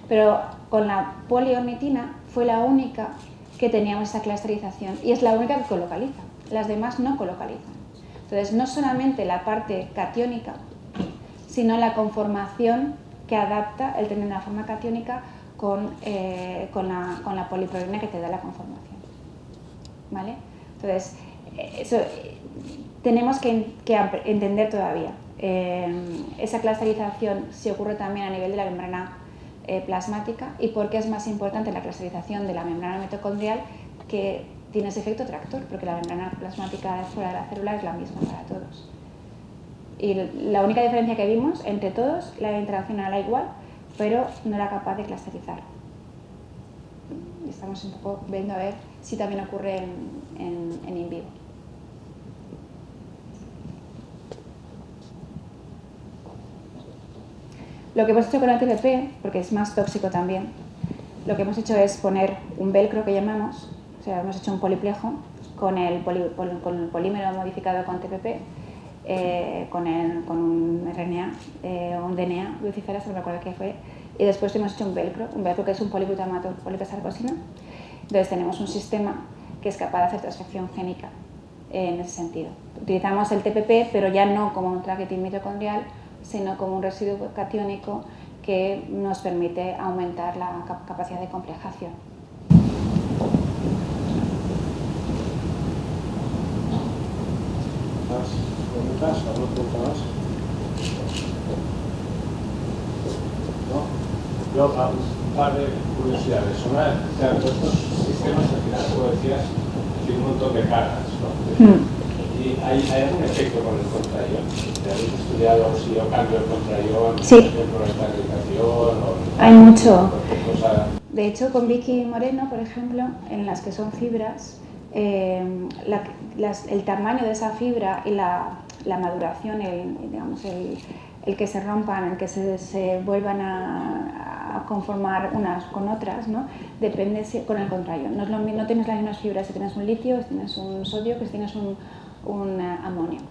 Pero con la poliornitina fue la única que teníamos esa clusterización y es la única que colocaliza, las demás no colocalizan. Entonces no solamente la parte catiónica, sino la conformación que adapta el tener una forma catiónica con la poliprolina que te da la conformación. ¿Vale? Entonces, eso tenemos que entender todavía. Esa clusterización si ocurre también a nivel de la membrana plasmática y por qué es más importante la clusterización de la membrana mitocondrial, que tiene ese efecto tractor, porque la membrana plasmática fuera de la célula es la misma para todos. Y la única diferencia que vimos entre todos, la interacción era igual, pero no era capaz de clusterizar. Estamos un poco viendo a ver si también ocurre en in vivo. Lo que hemos hecho con el TPP, porque es más tóxico también, lo que hemos hecho es poner un velcro que llamamos, o sea, hemos hecho un poliplejo con el polímero modificado con TPP, con un RNA, un DNA, luciferasa, no me acuerdo qué fue, y después hemos hecho un velcro que es un poliglutamato polipesarcosina. Entonces tenemos un sistema que es capaz de hacer transfección génica en ese sentido. Utilizamos el TPP, pero ya no como un tracketing mitocondrial, sino como un residuo catiónico que nos permite aumentar la capacidad de complejación. ¿Más preguntas? ¿Alguna pregunta más? ¿No? Yo, un par de curiosidades. Una, claro, estos sistemas, al final, como decías, tienen un montón de cargas, ¿no? ¿Y hay algún efecto con el contraión? ¿Te habéis estudiado si yo cambio el contraión, Sí. por ejemplo, la estabilización? Hay mucho. Cosa... De hecho, con Vicky Moreno, por ejemplo, en las que son fibras, el tamaño de esa fibra y la maduración, el que se rompan, el que se vuelvan a conformar unas con otras, ¿no? Depende con el contraión. No tienes las mismas fibras si tienes un litio, si tienes un sodio, que si tienes un amonio.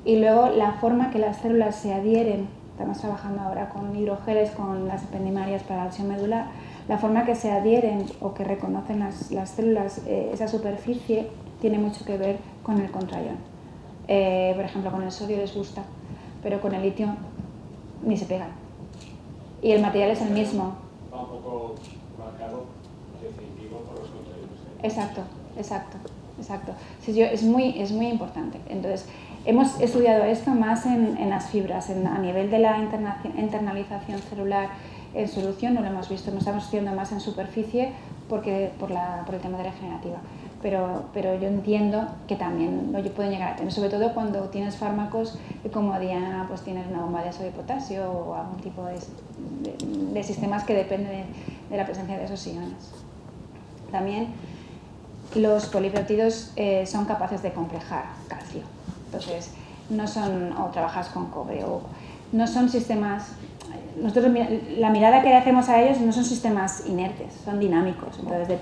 Y luego la forma que las células se adhieren, estamos trabajando ahora con hidrogeles, con las ependimarias para la acción medular, la forma que se adhieren o que reconocen las células, esa superficie, tiene mucho que ver con el contraión. Por ejemplo, con el sodio les gusta, pero con el litio ni se pegan. Y el material es el mismo. Va un poco marcado, definitivo por los contraiones. Exacto. Sí, es muy importante. Entonces, hemos estudiado esto más en las fibras, a nivel de la internalización celular en solución no lo hemos visto, nos estamos estudiando más en superficie por el tema de regenerativa. Pero yo entiendo que también lo pueden llegar a tener, sobre todo cuando tienes fármacos y como Diana pues tienes una bomba de sodio y potasio o algún tipo de sistemas que dependen de la presencia de esos iones. También los polipéptidos son capaces de complejar calcio, entonces no son, o trabajas con cobre, o no son sistemas, nosotros la mirada que hacemos a ellos no son sistemas inertes, son dinámicos, entonces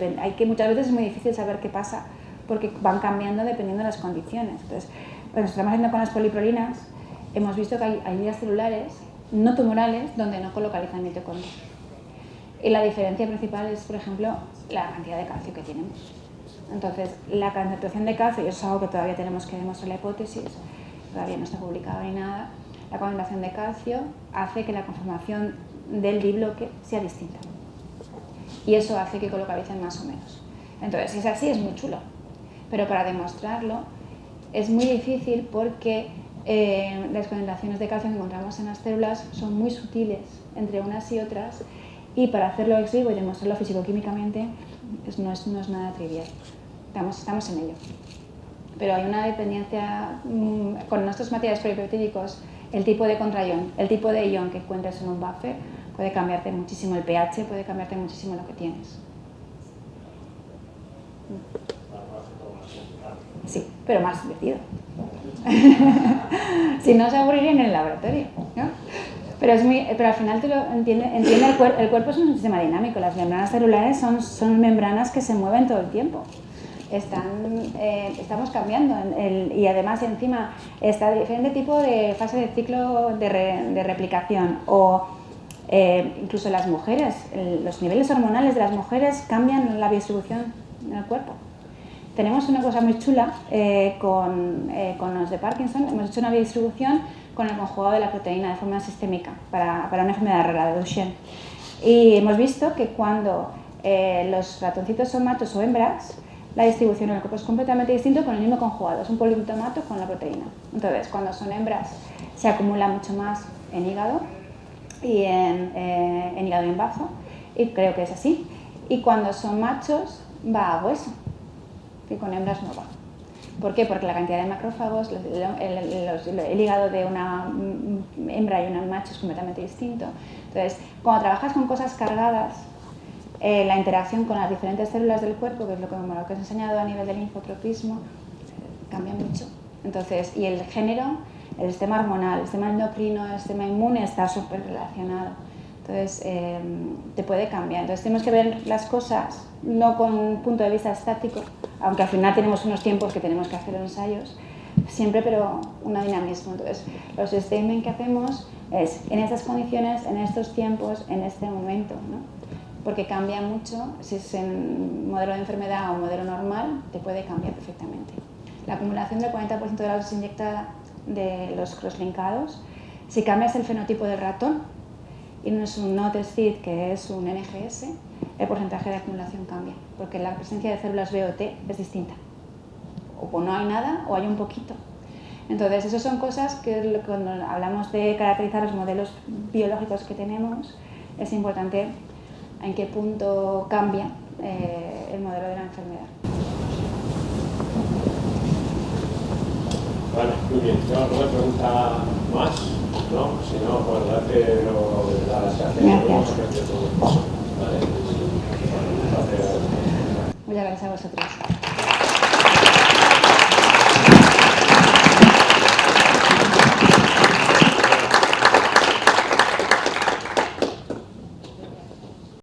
muchas veces es muy difícil saber qué pasa porque van cambiando dependiendo de las condiciones. Entonces, cuando estamos haciendo con las poliprolinas, hemos visto que hay vías celulares no tumorales donde no colocalizan mitocondria. Y la diferencia principal es, por ejemplo, la cantidad de calcio que tenemos. Entonces, la concentración de calcio, y eso es algo que todavía tenemos que demostrar la hipótesis, todavía no está publicado ni nada, la concentración de calcio hace que la conformación del dibloque sea distinta. Y eso hace que colocalicen más o menos. Entonces, si es así, es muy chulo. Pero para demostrarlo es muy difícil porque las concentraciones de calcio que encontramos en las células son muy sutiles entre unas y otras, y para hacerlo ex vivo y demostrarlo físico-químicamente no es nada trivial. Estamos en ello. Pero hay una dependencia con nuestros materiales polipeptídicos el tipo de contraión, el tipo de ion que encuentres en un buffer puede cambiarte muchísimo, el pH puede cambiarte muchísimo lo que tienes. Sí, pero más divertido. Si no, se aburrirían en el laboratorio, ¿no? Pero al final entiende el cuerpo es un sistema dinámico. Las membranas celulares son membranas que se mueven todo el tiempo. Estamos cambiando y además encima está diferente tipo de fase de ciclo de replicación o incluso las mujeres, los niveles hormonales de las mujeres cambian la biodistribución en el cuerpo. Tenemos una cosa muy chula con los de Parkinson, hemos hecho una biodistribución con el conjugado de la proteína de forma sistémica para una enfermedad rara de Duchenne. Y hemos visto que cuando los ratoncitos son machos o hembras, la distribución en el cuerpo es completamente distinta con el mismo conjugado, es un poliglutamato con la proteína. Entonces, cuando son hembras se acumula mucho más en hígado y en hígado y en bazo, y creo que es así. Y cuando son machos va a hueso, que con hembras no va. ¿Por qué? Porque la cantidad de macrófagos, el hígado de una hembra y un macho es completamente distinto. Entonces, cuando trabajas con cosas cargadas, la interacción con las diferentes células del cuerpo, que es lo que os he enseñado a nivel del linfotropismo, cambia mucho. Entonces, y el género, el sistema hormonal, el sistema endocrino, el sistema inmune está súper relacionado. Entonces, te puede cambiar. Entonces, tenemos que ver las cosas no con un punto de vista estático, aunque al final tenemos unos tiempos que tenemos que hacer los ensayos, siempre, pero un dinamismo. Entonces, los statements que hacemos es en estas condiciones, en estos tiempos, en este momento, ¿no? Porque cambia mucho, si es en modelo de enfermedad o modelo normal, te puede cambiar perfectamente. La acumulación del 40% de la dosis inyectada de los crosslinkados, si cambias el fenotipo del ratón y no es un NOTS-CID, que es un NGS, el porcentaje de acumulación cambia, porque la presencia de células BOT es distinta. O no hay nada o hay un poquito. Entonces, esas son cosas que cuando hablamos de caracterizar los modelos biológicos que tenemos, es importante en qué punto cambia el modelo de la enfermedad. Vale, muy bien. Yo alguna pregunta más, ¿no? Si no, pues darte las gracias. Gracias.